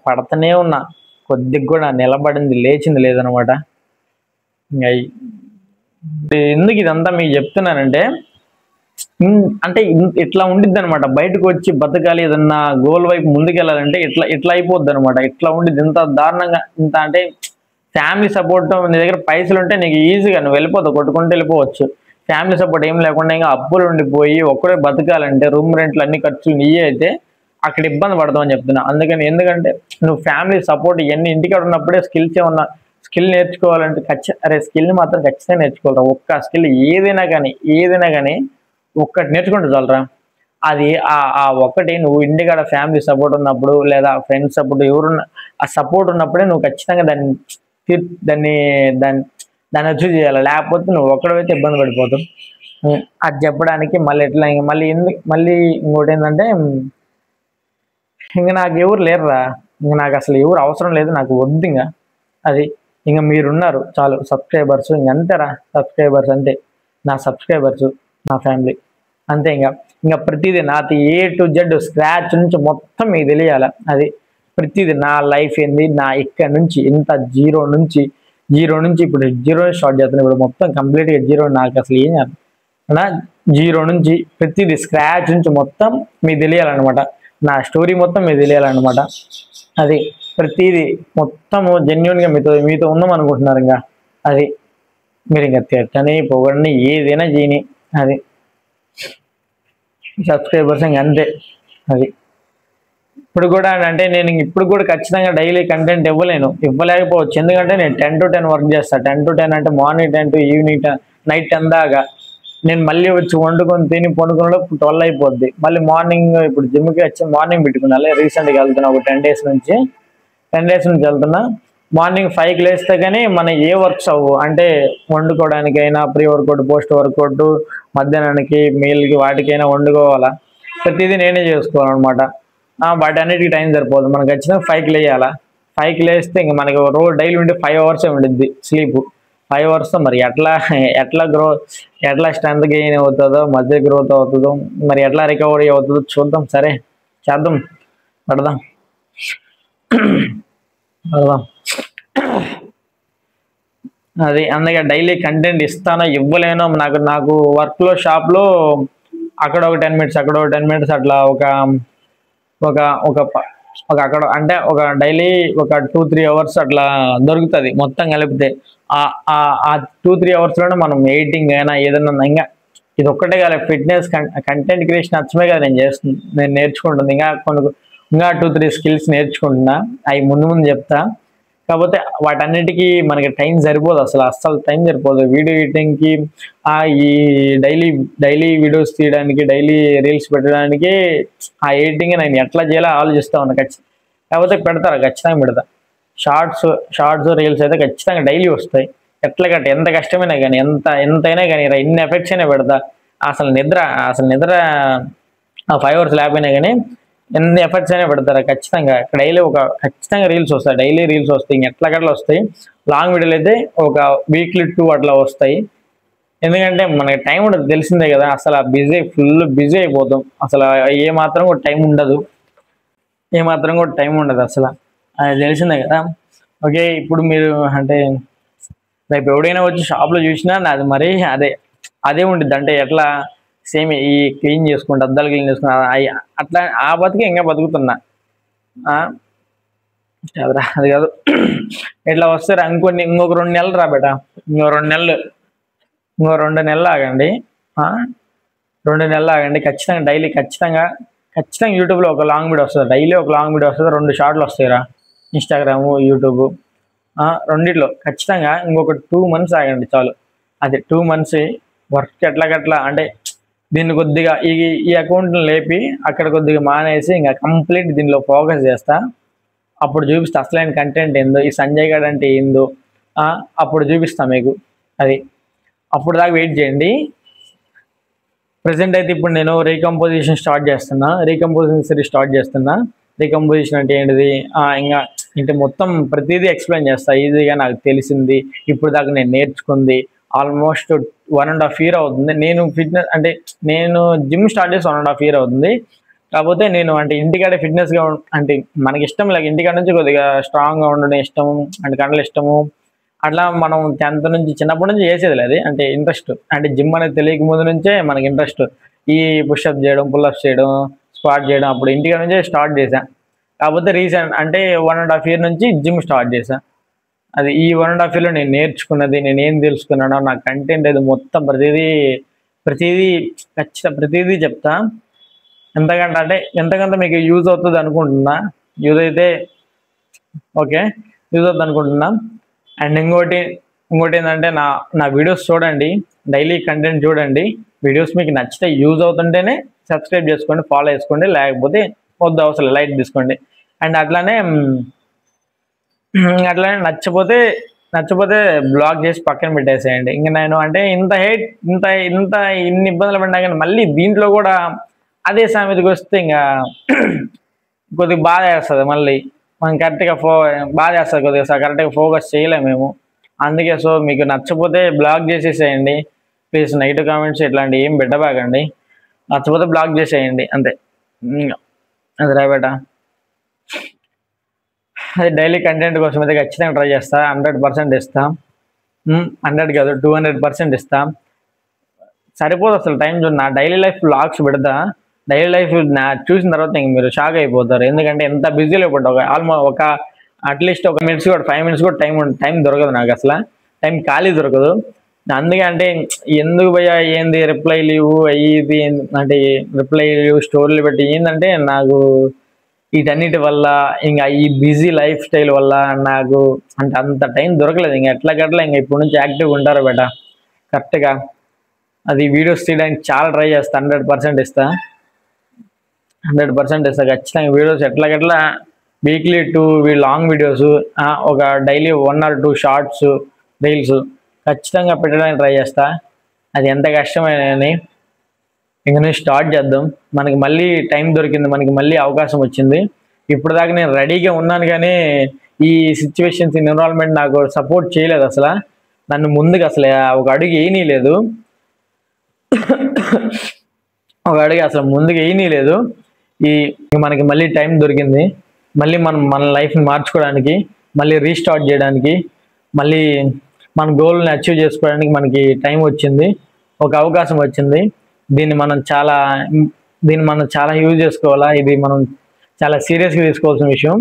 పడతనే ఉన్నా. కొద్దిగా కూడా నిలబడింది లేచింది లేదనమాట. ఇంకా ఎందుకు ఇదంతా మీకు చెప్తున్నానంటే అంటే ఇట్లా ఉండిద్ది అనమాట. బయటకు వచ్చి బతకాలి, ఏదన్నా గోల్ వైపు ముందుకెళ్ళాలంటే ఇట్లా అయిపోద్ది అనమాట. ఇట్లా ఉండిద్ది ఇంత దారుణంగా. ఇంత అంటే ఫ్యామిలీ సపోర్ట్, నీ దగ్గర పైసలు ఉంటే నీకు ఈజీగా నువ్వు వెళ్ళిపోతావు, కొట్టుకుంటూ వెళ్ళిపోవచ్చు. ఫ్యామిలీ సపోర్ట్ ఏం లేకుండా ఇంకా అప్పులు ఉండిపోయి ఒక్కడే బతకాలంటే రూమ్ రెంట్లు అన్ని ఖర్చులు నీయే అయితే అక్కడ ఇబ్బంది పడతావు అని చెప్తున్నా. ఎందుకంటే నువ్వు ఫ్యామిలీ సపోర్ట్ ఇవన్నీ ఇంటికాడ ఉన్నప్పుడే స్కిల్ నేర్చుకోవాలంటే స్కిల్ని మాత్రం ఖచ్చితంగా నేర్చుకోవాలరా. ఒక్క స్కిల్ ఏదైనా కానీ ఒక్కటి నేర్చుకుంటే చాలరా. అది ఆ ఒక్కటి నువ్వు ఇంటికాడ ఫ్యామిలీ సపోర్ట్ ఉన్నప్పుడు లేదా ఫ్రెండ్స్ సపోర్ట్ ఎవరున్న ఆ సపోర్ట్ ఉన్నప్పుడే నువ్వు ఖచ్చితంగా దాన్ని అచీవ్ చేయాలి. లేకపోతే నువ్వు ఒక్కడైతే ఇబ్బంది పడిపోతావు. అది చెప్పడానికి మళ్ళీ ఇంకోటి ఏంటంటే ఇంకా నాకు ఎవరు లేరురా. ఇంకా నాకు అసలు ఎవరు అవసరం లేదు, నాకు వద్దు. అది ఇంకా మీరున్నారు చాలు సబ్స్క్రైబర్స్. అంతేరా, సబ్స్క్రైబర్స్ అంతే. నా సబ్స్క్రైబర్స్, నా ఫ్యామిలీ అంతే. ఇంకా ప్రతిదీ నాది A to Z స్క్రాచ్ నుంచి మొత్తం మీకు తెలియాలి. అది ప్రతిదీ నా లైఫ్ ఏంది, నా ఇక్కడ నుంచి ఇంత జీరో నుంచి ఇప్పుడు జీరో స్టార్ట్ చేస్తున్నాను. ఇప్పుడు మొత్తం కంప్లీట్గా జీరో. నాకు అసలు ఏం చేయాలి, జీరో నుంచి ప్రతిదీ స్క్రాచ్ నుంచి మొత్తం మీకు తెలియాలన్నమాట. నా స్టోరీ మొత్తం మీకు తెలియాలన్నమాట. అది ప్రతిదీ మొత్తము జెన్యున్గా మీతో ఉందాం అనుకుంటున్నారు. అది మీరు తిట్టని పొగడని ఏదైనా చేయని, అది సబ్స్క్రైబర్స్ అంతే. అది ఇప్పుడు కూడా అంటే నేను ఇప్పుడు కూడా ఖచ్చితంగా డైలీ కంటెంట్ ఇవ్వలేకపోవచ్చు. ఎందుకంటే నేను 10 to 10 వర్క్ చేస్తాను. 10 to 10 అంటే మార్నింగ్ 10 to ఈవినింగ్ నైట్ 10 దాకా. నేను మళ్ళీ వచ్చి వండుకొని తిని పనుకున్న 12 అయిపోద్ది. మళ్ళీ మార్నింగ్ ఇప్పుడు జిమ్కి వచ్చి మార్నింగ్ పెట్టుకున్నాను. రీసెంట్గా వెళ్తున్నా, ఒక 10 days నుంచి వెళ్తున్నా. మార్నింగ్ 5కి లేస్తే కానీ మన ఏ వర్క్స్ అవ్వు. అంటే వండుకోవడానికైనా, ప్రీ వర్కౌట్, పోస్ట్ వర్కౌట్, మధ్యాహ్నానికి మీల్కి వాటికైనా వండుకోవాలా. ప్రతిదీ నేనే చేసుకోవాలన్నమాట. వాటన్నిటికీ టైం సరిపోదు. మనకు ఖచ్చితంగా 5కి లేయాలా. 5కి లేస్తే ఇంక మనకి రోజు డైలీ ఉంటే 5 hours ఉండిద్ది స్లీప్. 5 hours మరి ఎట్లా స్ట్రెంత్ గెయిన్ అవుతుందో, మధ్య గ్రోత్ అవుతుందో, మరి ఎట్లా రికవరీ అవుతుందో చూద్దాం. సరే చేద్దాం, పడదాం. అది అందుకే డైలీ కంటెంట్ ఇస్తానో ఇవ్వలేనో నాకు వర్క్లో షాప్లో అక్కడ ఒక 10 minutes అక్కడ ఒక 10 minutes అట్లా అక్కడ అంటే ఒక డైలీ ఒక 2-3 hours అట్లా దొరుకుతుంది మొత్తం కలిపితే. ఆ 2-3 hours మనం ఎడిటింగ్ అయినా ఏదైనా ఇంకా ఇది ఒక్కటే కాదు, ఫిట్నెస్ కంటెంట్ క్రియేషన్ నచ్చమే కదా నేను నేర్చుకుంటుంది. ఇంకా 2-3 skills నేర్చుకుంటున్నా. అవి ముందు చెప్తా. కాకపోతే వాటన్నిటికీ మనకి టైం సరిపోదు, అస్సలు టైం సరిపోదు. వీడియో ఎడిటింగ్కి, ఈ డైలీ వీడియోస్ తీయడానికి, డైలీ రీల్స్ పెట్టడానికి, ఆ ఎడిటింగ్ నేను ఎట్లా చేయాలో ఆలోచిస్తా ఉన్నా. కాకపోతే ఖచ్చితంగా పెడతా. షార్ట్స్ రీల్స్ అయితే ఖచ్చితంగా డైలీ వస్తాయి. ఎంత కష్టమైనా కానీ, ఎంతైనా కానీ, ఎన్ని ఎఫెక్ట్స్ అయినా పెడతా. అసలు నిద్ర 5 hours లేకపోయినా కానీ ఎన్ని ఎఫర్ట్స్ అయినా పెడతారా ఖచ్చితంగా. ఖచ్చితంగా రీల్స్ వస్తాయి, డైలీ రీల్స్ వస్తాయి. ఎట్లా వస్తాయి. లాంగ్ వీడియోలు అయితే ఒక వీక్లీ 2 అట్లా వస్తాయి. ఎందుకంటే మనకి టైం ఉండదు, తెలిసిందే కదా. అసలు ఫుల్ బిజీ అయిపోతాం. అసలు ఏమాత్రం కూడా టైం ఉండదు అసలు. అది తెలిసిందే కదా. ఓకే, ఇప్పుడు మీరు అంటే రేపు ఎవడైనా వచ్చి షాప్లో చూసినా నాది మరి అదే ఉంటుంది. అంటే ఎట్లా సేమ్ ఈ క్లీన్ చేసుకుంటా, అద్దాలు క్లీన్ చేసుకుంటా, అట్లా ఆ బతికి ఇంకా బతుకుతున్నా. అది కాదు, ఇట్లా వస్తారా ఇంకొక 2 నెలలు రా బేట. ఇంకో 2 నెలలు ఆగండి. 2 నెలలు ఆగండి. ఖచ్చితంగా డైలీ ఖచ్చితంగా యూట్యూబ్లో ఒక లాంగ్ వీడియో వస్తుంది. డైలీ ఒక లాంగ్ వీడియో వస్తుంది. 2 షార్ట్లు వస్తాయిరా, ఇన్స్టాగ్రాము, యూట్యూబ్, రెండిట్లో ఖచ్చితంగా. ఇంకొక 2 months ఆగండి చాలు. అది 2 months వర్క్ ఎట్లాగట్లా అంటే దీన్ని కొద్దిగా ఈ అకౌంట్ని లేపి అక్కడ కొద్దిగా మానేసి ఇంకా కంప్లీట్ దీనిలో ఫోకస్ చేస్తా. అప్పుడు చూపిస్తా అసలైన కంటెంట్ ఏందో, ఈ సంజయ్ గడ్ అంటే ఏందో అప్పుడు చూపిస్తా మీకు. అది అప్పుడు దాకా వెయిట్ చేయండి. ప్రజెంట్ అయితే ఇప్పుడు నేను రీకంపోజిషన్ స్టార్ట్ చేస్తున్నా. రీకంపోజిషన్ సిరీస్ స్టార్ట్ చేస్తున్నా. రీకంపోజిషన్ అంటే ఏంటిది, ఇంకా అంటే మొత్తం ప్రతిదీ ఎక్స్ప్లెయిన్ చేస్తా ఈజీగా. నాకు తెలిసింది ఇప్పుడు దాకా నేను నేర్చుకుంది ఆల్మోస్ట్ 1.5 year అవుతుంది. నేను ఫిట్నెస్ అంటే నేను జిమ్ స్టార్ట్ చేసి 1.5 year అవుతుంది. కాకపోతే నేను అంటే ఇంటికాడే ఫిట్నెస్గా అంటే మనకి ఇష్టం లేక ఇంటికాడ నుంచి కొద్దిగా స్ట్రాంగ్గా ఉండడం ఇష్టం, అంటే కండలు ఇష్టము. అట్లా మనం 10th నుంచి చిన్నప్పటి నుంచి చేసేది లేదు, అంటే ఇంట్రెస్ట్. అంటే జిమ్ అనేది తెలియక ముందు నుంచే మనకి ఇంట్రెస్ట్. ఈ పుషప్ చేయడం, పుల్అప్స్ చేయడం, స్క్వాట్ చేయడం అప్పుడు ఇంటికాడ నుంచే స్టార్ట్ చేశాను. కాకపోతే రీసెంట్ అంటే 1.5 year నుంచి జిమ్ స్టార్ట్ చేశాను. అది ఈ 1.5 yearలో నేను నేర్చుకున్నది, నేను ఏం తెలుసుకున్నానో, నా కంటెంట్ అది మొత్తం ప్రతిదీ ఖచ్చితంగా ప్రతిదీ చెప్తా. ఎంతకంటే మీకు యూజ్ అవుతుంది అనుకుంటున్నా. యూజ్ అయితే ఓకే, యూజ్ అవుతుంది అనుకుంటున్నా. అండ్ ఇంకోటి ఏంటంటే నా వీడియోస్ చూడండి, డైలీ కంటెంట్ చూడండి. వీడియోస్ మీకు నచ్చితే యూజ్ అవుతుంటేనే సబ్స్క్రైబ్ చేసుకోండి, ఫాలో చేసుకోండి. లేకపోతే వద్దు అవసరం లైక్ తీసుకోండి. అండ్ అట్లానే నచ్చపోతే బ్లాక్ చేసి పక్కన పెట్టేసేయండి. ఇంకా నేను అంటే ఇన్ని ఇబ్బందులు పడినా కానీ మళ్ళీ దీంట్లో కూడా అదే సామెతకి వస్తే ఇంకా కొద్దిగా బాధ వేస్తుంది. మళ్ళీ మనం కరెక్ట్గా బాధ వేస్తుంది కొద్దిగా, కరెక్ట్గా ఫోకస్ చేయలేము మేము. అందుకే సో మీకు నచ్చపోతే బ్లాక్ చేసేసేయండి ప్లీజ్. నెగిటివ్ కామెంట్స్ ఇట్లాంటివి ఏం పెట్టబాకండి. నచ్చపోతే బ్లాక్ చేసేయండి అంతే. అది రాబేట. అది డైలీ కంటెంట్ కోసం అయితే ఖచ్చితంగా ట్రై చేస్తా. 100% ఇస్తా. 100 కాదు 200% ఇస్తా. సరిపోదు అసలు టైం చూడు. నా డైలీ లైఫ్ వ్లాగ్స్ పెడతా. డైలీ లైఫ్ చూసిన తర్వాత ఇంక మీరు షాక్ అయిపోతారు. ఎందుకంటే ఎంత బిజీలో పడ్డా ఒక అట్లీస్ట్ 1 minutes కూడా 5 minutes కూడా టైం దొరకదు నాకు. అసలు టైం ఖాళీ దొరకదు. అందుకే అంటే ఎందుకు భయ్యా ఏంది రిప్లై లీవు ఇది అంటే రిప్లై లీవు స్టోరీలు పెట్టి ఏంటంటే నాకు వీటన్నిటి వల్ల ఇంకా ఈ బిజీ లైఫ్ స్టైల్ వల్ల నాకు అంటే అంత టైం దొరకలేదు. ఇంకా ఎట్లాగట్లా ఇంకా ఇప్పటి నుంచి యాక్టివ్గా ఉంటారు బేట కరెక్ట్గా. అది వీడియోస్ తీయడానికి చాలా ట్రై చేస్తా. 100% ఇస్తా. 100% ఇస్తా ఖచ్చితంగా. వీడియోస్ ఎట్లాగట్లా వీక్లీ 2 లాంగ్ వీడియోస్, ఒక డైలీ 1 or 2 షార్ట్స్ రీల్స్ ఖచ్చితంగా పెట్టడానికి ట్రై చేస్తా. అది ఎంత కష్టమైనని ఇంక నుంచి స్టార్ట్ చేద్దాం. మనకి మళ్ళీ టైం దొరికింది, మనకి మళ్ళీ అవకాశం వచ్చింది. ఇప్పుడు దాకా నేను రెడీగా ఉన్నాను కానీ ఈ సిచ్యువేషన్స్ ఎన్విరాన్మెంట్ నాకు సపోర్ట్ చేయలేదు. అసలు నన్ను ముందుకు అసలు ఒక అడుగు వేయనీయలేదు. అసలు ముందుకు వేయనీయలేదు. మనకి మళ్ళీ టైం దొరికింది. మళ్ళీ మన లైఫ్ని మార్చుకోవడానికి, మళ్ళీ రీస్టార్ట్ చేయడానికి, మళ్ళీ మన గోల్ని అచీవ్ చేసుకోవడానికి మనకి టైం వచ్చింది, ఒక అవకాశం వచ్చింది. దీన్ని మనం చాలా యూజ్ చేసుకోవాలా. ఇది మనం చాలా సీరియస్గా తీసుకోవాల్సిన విషయం.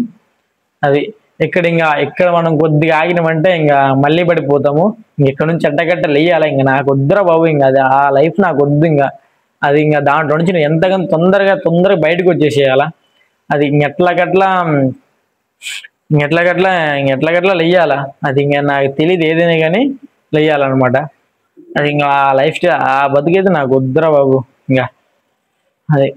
అది ఎక్కడ మనం కొద్దిగా ఆగినామంటే ఇంకా మళ్ళీ పడిపోతాము. ఇక్కడ నుంచి ఎట్టగట్ట లేయాలి. ఇంకా నాకు వద్దురా బాబు, ఇంకా అది ఆ లైఫ్ నాకు వద్దు. ఇంకా అది ఇంకా దాంట్లో నుంచి నేను ఎంతగానో తొందరగా బయటకు వచ్చేసేయాలా. అది ఎట్లాగట్లా లేయాలా. అది ఇంకా నాకు తెలియదు ఏదైనా కానీ లేయాలన్నమాట. అది ఇంకా ఆ లైఫ్ స్టైల్ ఆ బతుకైతే నాకు వద్దురా బాబు. ఇంకా అది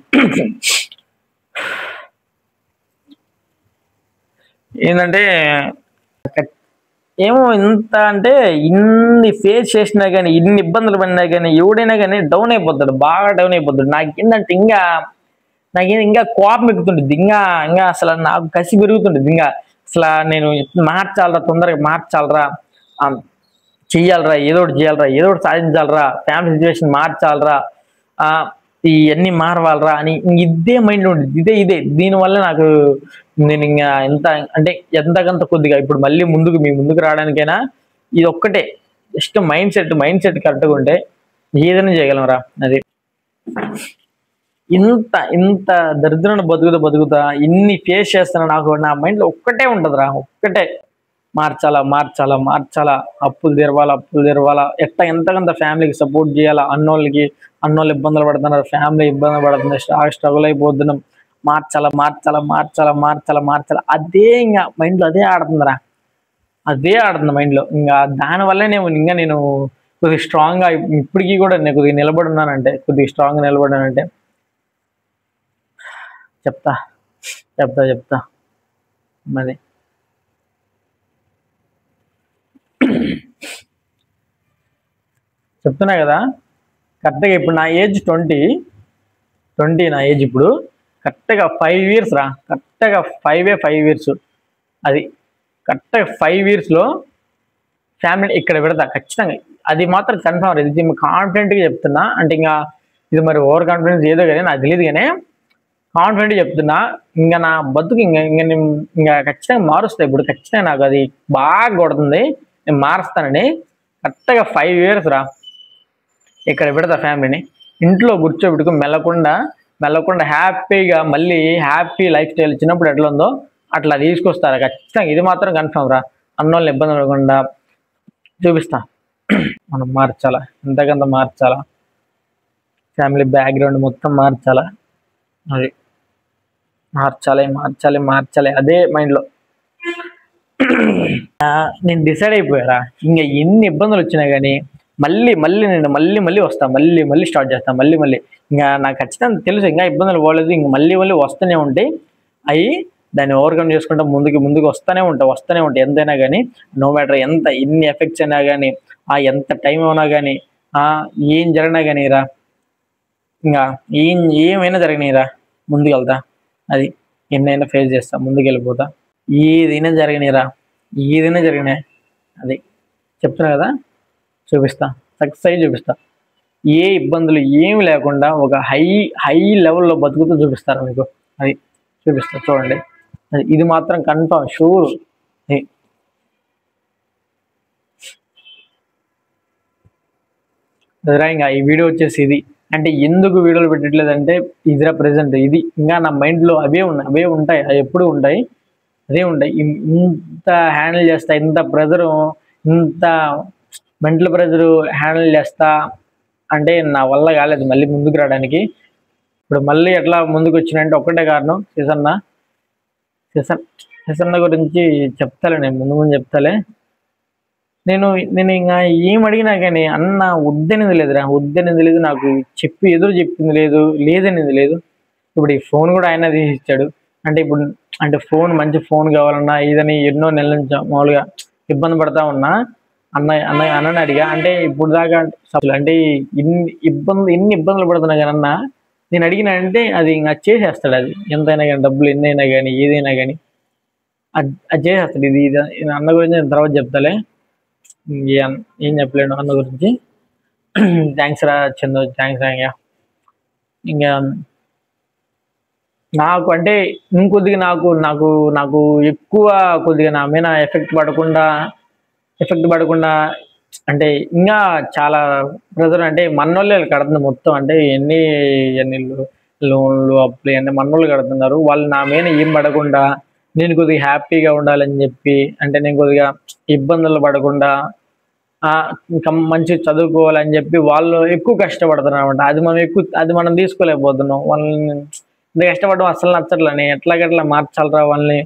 ఏంటంటే ఏమో ఇంత అంటే ఇన్ని ఫేస్ చేసినా కానీ, ఇన్ని ఇబ్బందులు పడినా కానీ ఎవడైనా కానీ డౌన్ అయిపోతాడు, బాగా డౌన్ అయిపోతాడు. నాకేంటంటే ఇంకా కోపం ఎక్కుతుంటుంది. ఇంకా అసలు నాకు కసి పెరుగుతుంటుంది. ఇంకా అసలు నేను మార్చాలరా, తొందరగా మార్చాలరా, చెయ్యాలరా, ఏదో ఒకటి సాధించాలరా, ఫ్యామిలీ సిచ్యువేషన్ మార్చాలరా, ఇవన్నీ మారవాలరా అని ఇదే మైండ్ ఉంటుంది. ఇదే దీనివల్ల నాకు నేను ఇంకా ఎంతకంత కొద్దిగా ఇప్పుడు మళ్ళీ మీ ముందుకు రావడానికైనా ఇది ఒక్కటే జస్ట్ మైండ్ సెట్ కరెక్ట్గా ఉంటే ఏదైనా చేయగలం రా. అది ఇంత దరిద్రాన్ని బతుకుతా ఇన్ని ఫేస్ చేస్తాను. నాకు నా మైండ్లో ఒక్కటే ఉంటుందిరా, ఒక్కటే మార్చాలా మార్చాలా మార్చాలా, అప్పులు తెరవాలా ఎంతకంత ఫ్యామిలీకి సపోర్ట్ చేయాలా, అన్నోళ్ళు ఇబ్బందులు పడుతున్నారు, ఫ్యామిలీ ఇబ్బంది పడుతుంది, స్ట్రగుల్ అయిపోతున్నాం, మార్చాలా అదే ఇంకా మైండ్లో అదే ఆడుతుందిరా, అదే ఆడుతుంది మైండ్లో. ఇంకా దానివల్లే నేను కొద్దిగా స్ట్రాంగ్గా ఇప్పటికీ కూడా నేను కొద్దిగా నిలబడి ఉన్నానంటే, కొద్దిగా స్ట్రాంగ్గా నిలబడినానంటే చెప్తా చెప్తా చెప్తా మరి చెప్తున్నా కదా. కరెక్ట్గా ఇప్పుడు నా ఏజ్ 20 నా ఏజ్ ఇప్పుడు. కరెక్ట్గా 5 years రా, కరెక్ట్గా 5 years. అది కరెక్ట్గా 5 yearsలో ఫ్యామిలీ ఇక్కడ పెడతా ఖచ్చితంగా. అది మాత్రం కన్ఫర్మ్, ఇది కాన్ఫిడెంట్గా చెప్తున్నా. అంటే ఇంకా ఇది మరి ఓవర్ కాన్ఫిడెన్స్ ఏదో కానీ నాకు తెలియదు, కానీ కాన్ఫిడెంట్గా చెప్తున్నా. ఇంకా నా బతుకు ఇంకా ఖచ్చితంగా మారుస్తా. ఇప్పుడు ఖచ్చితంగా నాకు అది బాగా కొడుతుంది, నేను మారుస్తానని. కరెక్ట్గా 5 years రా ఇక్కడ పెడతా ఫ్యామిలీని. ఇంట్లో కూర్చోబెట్టుకుని మెల్లకుండా హ్యాపీగా మళ్ళీ హ్యాపీ లైఫ్ స్టైల్ చిన్నప్పుడు ఎట్లా ఉందో అట్లా తీసుకొస్తారు ఖచ్చితంగా. ఇది మాత్రం కన్ఫర్మ్ రా. అన్నోళ్ళని ఇబ్బంది పడకుండా చూపిస్తా. మనం మార్చాలా, ఎంతకంత మార్చాలా, ఫ్యామిలీ బ్యాక్గ్రౌండ్ మొత్తం మార్చాలా. అది మార్చాలి అదే మైండ్లో. నేను డిసైడ్ అయిపోయారా, ఇంకా ఎన్ని ఇబ్బందులు వచ్చినా కానీ నేను మళ్ళీ వస్తా, మళ్ళీ స్టార్ట్ చేస్తా, మళ్ళీ ఇంకా నాకు ఖచ్చితంగా తెలుసు ఇంకా ఇబ్బందులు పోలేదు, ఇంక మళ్ళీ వస్తూనే ఉంటాయి. అవి దాన్ని ఓవర్కమ్ చేసుకుంటా ముందుకు వస్తూనే ఉంటాయి ఎంతైనా కానీ. నో మ్యాటర్ ఎన్ని ఎఫెక్ట్స్ అయినా కానీ, ఎంత టైం అయినా కానీ, ఏం జరిగినా కానీ రా, ఇంకా ఏమైనా జరిగినాయిరా ముందుకు వెళ్తా. అది ఎన్నైనా ఫేస్ చేస్తా, ముందుకు వెళ్ళిపోతా. ఏదైనా జరిగినాయి అది చెప్తున్నా కదా, చూపిస్తా, సక్సెస్ అయ్యి చూపిస్తా. ఏ ఇబ్బందులు ఏమి లేకుండా ఒక హై లెవెల్లో బతుకుతూ చూపిస్తారు మీకు. అది చూపిస్తా చూడండి. ఇది మాత్రం కన్ఫర్మ్ షూర్. ఇంకా ఈ వీడియో వచ్చేసి ఇది. అంటే ఎందుకు వీడియోలు పెట్టట్లేదంటే ఇదిరా ప్రెసెంట్ ఇది. ఇంకా నా మైండ్లో అవే ఉంటాయి, అవి ఎప్పుడు ఉంటాయి, అదే ఉంటాయి. ఇంత హ్యాండిల్ చేస్తా, ఇంత ప్రెజరు, ఇంత మెంటల్ ప్రెజరు హ్యాండిల్ చేస్తా అంటే నా వల్ల కాలేదు మళ్ళీ ముందుకు రావడానికి. ఇప్పుడు మళ్ళీ ఎట్లా ముందుకు వచ్చినంటే ఒక్కటే కారణం, సీసన్న గురించి చెప్తాలే, నేను ముందు చెప్తాలే. నేను ఇంకా ఏం అడిగినా కానీ అన్న వద్దనేది లేదు, నాకు ఎదురు చెప్పింది లేదనేది లేదు. ఇప్పుడు ఈ ఫోన్ కూడా ఆయన తీసి ఇచ్చాడు. అంటే మంచి ఫోన్ కావాలన్నా ఇదని ఎన్నో నెలల నుంచి మామూలుగా ఇబ్బంది పడతా ఉన్నా. అన్నని అడిగా. అంటే ఇప్పుడు దాకా అంటే ఇన్ని ఇబ్బందులు పడుతున్నా కానీ అన్న నేను అడిగినా అంటే అది ఇంకా చేసేస్తాడు. అది ఎంతైనా కానీ, డబ్బులు ఎన్నైనా కానీ, ఏదైనా కానీ అది చేసేస్తాడు. ఇది అన్న గురించి నేను తర్వాత చెప్తాలే, ఏం చెప్పలేను అన్న గురించి. థ్యాంక్స్ రా చందు, థ్యాంక్స్ రా. ఇంకా నాకు అంటే ఇంకొద్దిగా నాకు ఎక్కువ కొద్దిగా నా మీద ఎఫెక్ట్ పడకుండా అంటే ఇంకా చాలా ప్రెజర్. అంటే మన్నోళ్ళే కడుతుంది మొత్తం. అంటే ఎన్ని లోన్లు అప్పులు అన్నీ మన్నోళ్ళు కడుతున్నారు. వాళ్ళు నా మీద ఏం పడకుండా నేను కొద్దిగా హ్యాపీగా ఉండాలని చెప్పి, అంటే నేను కొద్దిగా ఇబ్బందులు పడకుండా ఇంకా మంచి చదువుకోవాలని చెప్పి వాళ్ళు ఎక్కువ కష్టపడుతున్నారు అనమాట. అది మనం తీసుకోలేకపోతున్నాం. వాళ్ళని ఇంత కష్టపడడం అసలు నచ్చట్లని, ఎట్లాగట్లా మార్చాలరా వాళ్ళని.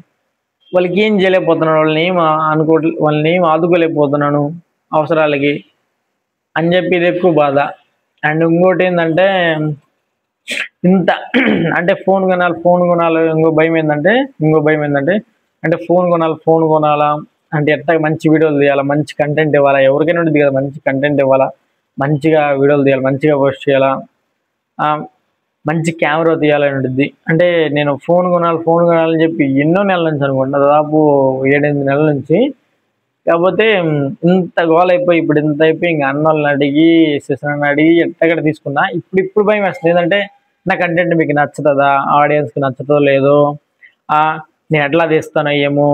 వాళ్ళకి ఏం చేయలేకపోతున్నాను, వాళ్ళని ఏం ఆదుకోలేకపోతున్నాను అవసరాలకి అని చెప్పి ఇది ఎక్కువ బాధ. అండ్ ఇంకోటి ఏంటంటే ఇంత అంటే ఫోన్ కొనాలి. ఇంకో భయం ఏంటంటే అంటే ఫోన్ కొనాలా అంటే ఎట్లా మంచి వీడియోలు తీయాలా, మంచి కంటెంట్ ఇవ్వాలా, ఎవరికైనా ఉంటుంది కదా మంచి కంటెంట్ ఇవ్వాలా, మంచిగా వీడియోలు తీయాలి, మంచిగా పోస్ట్ చేయాలా, మంచి కెమెరా తీయాలని ఉంటుంది. అంటే నేను ఫోన్ కొనాలని చెప్పి ఎన్నో నెలల నుంచి అనుకుంటా, దాదాపు 7-8 నెలల నుంచి. కాకపోతే ఇంత గోల్ అయిపోయి ఇప్పుడు ఇంత అయిపోయి ఇంకా అన్నోళ్ళని అడిగి సిస్టర్ని అడిగి ఎట్టగడ తీసుకున్నా. ఇప్పుడు భయం వేస్తుంది. ఏంటంటే నా కంటెంట్ మీకు నచ్చుతుందా, ఆడియన్స్కి నచ్చుతుందో లేదో, నేను ఎట్లా తీస్తానో ఏమో,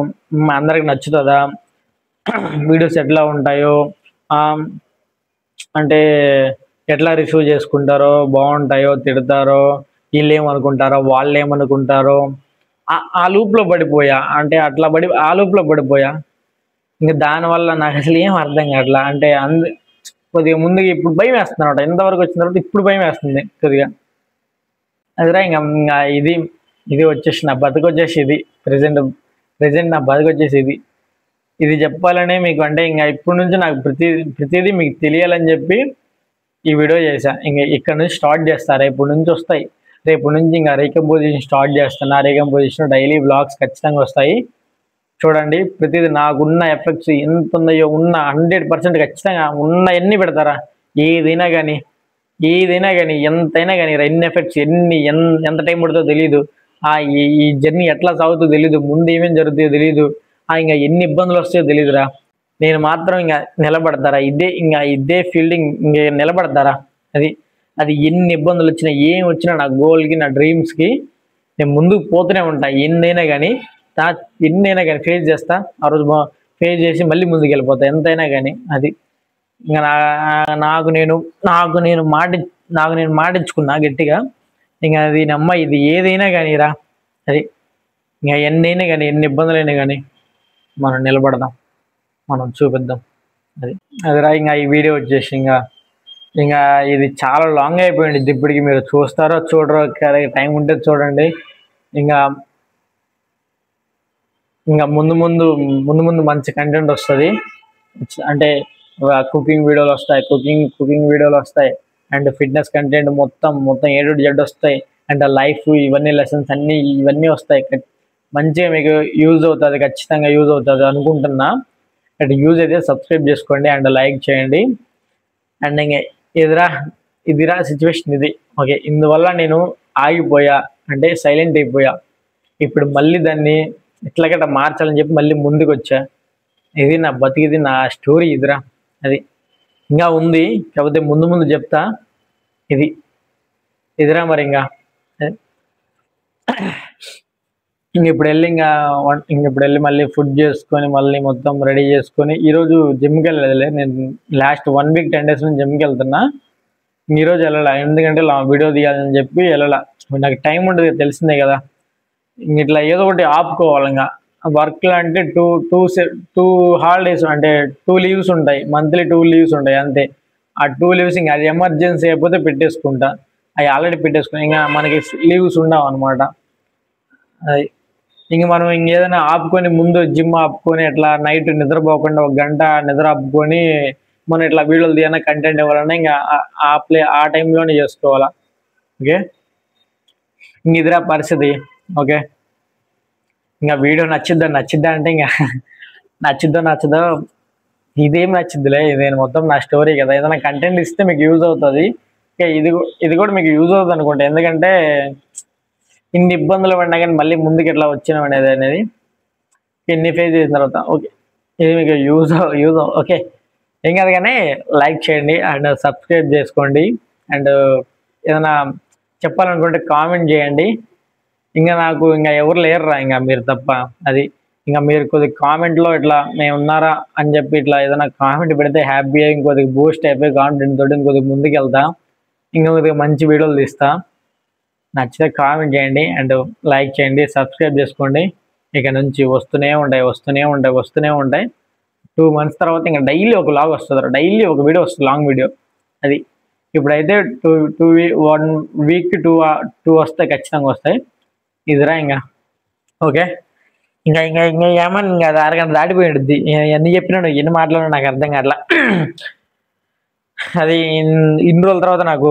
అందరికి నచ్చుతుందా, వీడియోస్ ఎట్లా ఉంటాయో, అంటే ఎట్లా రిసీవ్ చేసుకుంటారో, బాగుంటాయో తిడతారో, వీళ్ళు ఏమనుకుంటారో వాళ్ళు ఏమనుకుంటారో, ఆ లూప్లో పడిపోయా. అంటే ఆ లూప్లో పడిపోయా. ఇంకా దానివల్ల నాకు అసలు ఏం అర్థం కావట్లా. అంటే కొద్దిగా ముందుగా ఇప్పుడు భయం వేస్తుంది అనమాట. ఇంతవరకు వచ్చిన తర్వాత ఇప్పుడు భయం వేస్తుంది కొద్దిగా. అదిరా ఇంకా ఇంకా ఇది వచ్చేసి నా బతుకొచ్చేసి ఇది ప్రెసెంట్ ప్రెసెంట్ నా బతుకొచ్చేసి ఇది చెప్పాలనే మీకు. అంటే ఇంకా ఇప్పటి నుంచి నాకు ప్రతిదీ మీకు తెలియాలని చెప్పి ఈ వీడియో చేశా. ఇంకా ఇక్కడ నుంచి స్టార్ట్ చేస్తా. రేపు నుంచి వస్తాయి. రేపు నుంచి ఇంకా రీకం పొజిషన్ స్టార్ట్ చేస్తాను. ఆ రీకం పొజిషన్ డైలీ బ్లాగ్స్ ఖచ్చితంగా వస్తాయి. చూడండి, ప్రతిదీ నాకున్న ఎఫెక్ట్స్ ఎంత ఉన్నాయో ఉన్న 100% ఖచ్చితంగా ఉన్న ఎన్ని పెడతారా. ఏదైనా కానీ ఎంతైనా కానీ ఎన్ని ఎఫెక్ట్స్ ఎంత టైం పడుతుందో తెలియదు. ఈ జర్నీ ఎట్లా సాగుతుందో తెలియదు. ముందు ఏమేమి జరుగుతుందో తెలియదు. ఇంకా ఎన్ని ఇబ్బందులు వస్తాయో తెలియదురా. నేను మాత్రం ఇంకా నిలబడతారా, ఇదే ఫీల్డింగ్ ఇంక నిలబడతారా. అది ఎన్ని ఇబ్బందులు వచ్చినా ఏం వచ్చినా నా గోల్కి నా డ్రీమ్స్కి నేను ముందుకు పోతూనే ఉంటా. ఎన్నైనా కానీ ఫేస్ చేస్తా. ఆ రోజు ఫేస్ చేసి మళ్ళీ ముందుకు వెళ్ళిపోతా ఎంతైనా కానీ. అది ఇంకా నాకు నేను మాటించుకున్నా గట్టిగా. ఇంకా అది నమ్మ ఇది ఏదైనా కానీ రా, అది ఇంకా ఎన్నైనా కానీ ఎన్ని ఇబ్బందులైనా కానీ మనం నిలబడదాం, మనం చూపిద్దాం. అదిరా. ఇంకా ఈ వీడియో వచ్చేసి ఇంకా ఇది చాలా లాంగ్ అయిపోయింది. ఇప్పటికి మీరు చూస్తారో చూడరో, టైం ఉంటే చూడండి. ఇంకా ముందు ముందు మంచి కంటెంట్ వస్తుంది. అంటే కుకింగ్ వీడియోలు వస్తాయి, కుకింగ్ వీడియోలు వస్తాయి. అండ్ ఫిట్నెస్ కంటెంట్ మొత్తం A to Z వస్తాయి. అండ్ లైఫ్ ఇవన్నీ లెసన్స్ ఇవన్నీ వస్తాయి. మంచిగా మీకు యూజ్ అవుతుంది, ఖచ్చితంగా యూజ్ అవుతుంది అనుకుంటున్నా. అండ్ యూజ్ అయితే సబ్స్క్రైబ్ చేసుకోండి అండ్ లైక్ చేయండి. అండ్ ఇంకా ఇదిరా సిచ్యువేషన్ ఇది. ఓకే, ఇందువల్ల నేను ఆగిపోయా, అంటే సైలెంట్ అయిపోయా. ఇప్పుడు మళ్ళీ దాన్ని ఎట్లాగట్లా మార్చాలని చెప్పి మళ్ళీ ముందుకు వచ్చా. ఇది నా బతికిది, నా స్టోరీ ఇదిరా. అది ఇంకా ఉంది, కాకపోతే ముందు చెప్తా. ఇదిరా మరి. ఇప్పుడు వెళ్ళి మళ్ళీ ఫుడ్ చేసుకొని మళ్ళీ మొత్తం రెడీ చేసుకొని ఈరోజు జిమ్కి వెళ్ళలేదులే. నేను లాస్ట్ 1 week 10 days నుంచి జిమ్కి వెళ్తున్నా. ఈరోజు వెళ్ళాల, ఎందుకంటే వీడియో తీయాలని చెప్పి వెళ్ళాల. నాకు టైం ఉంటుంది, తెలిసిందే కదా. ఇట్లా ఏదో ఒకటి ఆపుకోవాలి. ఇంకా వర్క్లో అంటే టూ హాలిడేస్, అంటే 2 leaves ఉంటాయి, మంత్లీ 2 leaves ఉంటాయి అంతే. ఆ 2 leaves ఇంకా అది ఎమర్జెన్సీ అయిపోతే పెట్టేసుకుంటా. అవి ఆల్రెడీ పెట్టేసుకుని ఇంకా మనకి లీవ్స్ ఉండవు అనమాట. అది ఇంక మనం ఇంకేదైనా ఆపుకొని ముందు జిమ్ ఆపుకొని ఇట్లా నైట్ నిద్రపోకుండా 1 గంట నిద్ర ఆపుకొని మనం ఇట్లా వీడియోలు తీయన్నా కంటెంట్ ఇవ్వాలన్నా ఇంకా ఆ టైంలోనే చేసుకోవాలా. ఓకే, ఇంక ఇదిరా పరిస్థితి. ఓకే, ఇంకా వీడియో నచ్చిద్దా అంటే ఇంకా నచ్చదో ఇదేం నచ్చిద్దిలే. నేను మొత్తం నా స్టోరీ కదా, ఏదైనా కంటెంట్ ఇస్తే మీకు యూజ్ అవుతుంది. ఓకే, ఇది కూడా మీకు యూజ్ అవుతుంది అనుకుంటా. ఎందుకంటే ఇన్ని ఇబ్బందులు పడినా కానీ మళ్ళీ ముందుకు ఎట్లా వచ్చినాం అనేది ఇన్ని ఫేస్ చేసిన తర్వాత ఓకే ఇది మీకు యూజ్ ఓకే ఏం కాదు. కానీ లైక్ చేయండి అండ్ సబ్స్క్రైబ్ చేసుకోండి. అండ్ ఏదైనా చెప్పాలనుకుంటే కామెంట్ చేయండి. నాకు ఎవరు లేరురా ఇంకా మీరు తప్ప. అది మీరు కొద్దిగా కామెంట్లో ఇట్లా మేము ఉన్నారా అని చెప్పి ఇట్లా ఏదైనా కామెంట్ పెడితే హ్యాపీగా ఇంకొద్దిగా బూస్ట్ అయిపోయి కాన్ఫిడెంట్ తోటి ఇంకొద్దిగా ముందుకు వెళ్తా, కొద్దిగా మంచి వీడియోలు తీస్తా. నచ్చితే కామెంట్ చేయండి అండ్ లైక్ చేయండి, సబ్స్క్రైబ్ చేసుకోండి. ఇక నుంచి వస్తూనే ఉంటాయి. 2 months తర్వాత ఇంకా డైలీ ఒక లాగ్ వస్తుంది, డైలీ ఒక వీడియో వస్తుంది, లాంగ్ వీడియో. అది ఇప్పుడైతే 1 week 2 వస్తాయి, ఖచ్చితంగా వస్తాయి. ఇదిరా ఓకే. ఏమన్నా అది 1 గంట దాటిపోయింది. ఎన్ని చెప్పినాడు, ఎన్ని మాట్లాడినా నాకు అర్థం కావట్లా. అది ఇన్ని రోజుల తర్వాత నాకు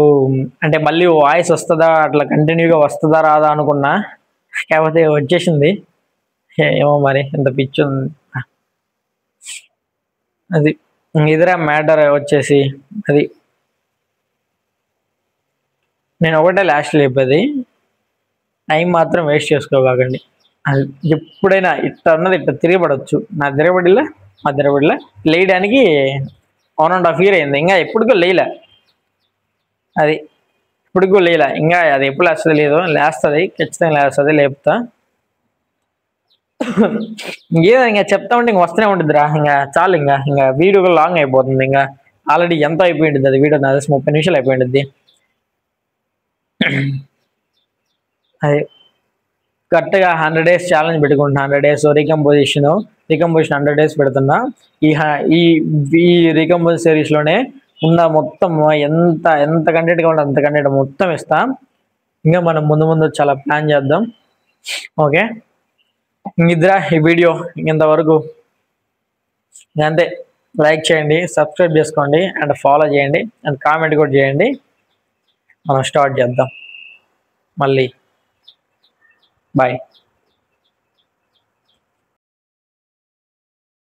అంటే మళ్ళీ వాయిస్ వస్తుందా, అట్లా కంటిన్యూగా వస్తుందా రాదా అనుకున్నా, కాకపోతే వచ్చేసింది. ఏమో మరి ఎంత పిచ్చి ఉంది. అది ఇదిరా మ్యాటర్ వచ్చేసి. అది నేను ఒకటే లాస్ట్ చెప్పేది, టైం మాత్రం వేస్ట్ చేసుకోకండి. అది ఎప్పుడైనా ఇట్లా అన్నది ఇట్లా తిరగబడవచ్చు. నా తిరగబడిలా లేయడానికి 1.5 year అయింది, ఇంకా ఎప్పటికో లేయలే. అది ఇప్పటికో లేయలే, ఇంకా అది ఎప్పుడు లేస్తుంది లేదు, లేస్తుంది, ఖచ్చితంగా లేస్తుంది, లేపుతా. ఏదో చెప్తా ఉంటే వస్తూనే ఉంటుందిరా. చాలు, వీడియో లాంగ్ అయిపోతుంది. ఆల్రెడీ ఎంత అయిపోయింది అది వీడియో, 30 నిమిషాలు అయిపోయింది. అది కరెక్ట్గా 100 days ఛాలెంజ్ పెట్టుకుంటున్నా. 100 days రీకంపోజిషన్ రీకంపోజిషన్ 100 days పెడుతున్నా. ఈ ఈ ఈ రీకంపోజిషన్ సిరీస్లోనే ఉన్న మొత్తం ఎంత ఎంత కంటెంట్గా ఉంటే అంత కంటెంట్ మొత్తం ఇస్తా. ఇంకా మనం ముందు ముందు చాలా ప్లాన్ చేద్దాం. ఓకే, ఇదిరా ఈ వీడియో. ఇంతవరకు అంతే. లైక్ చేయండి, సబ్స్క్రైబ్ చేసుకోండి, అండ్ ఫాలో చేయండి, అండ్ కామెంట్ కూడా చేయండి. మనం స్టార్ట్ చేద్దాం మళ్ళీ. బాయ్.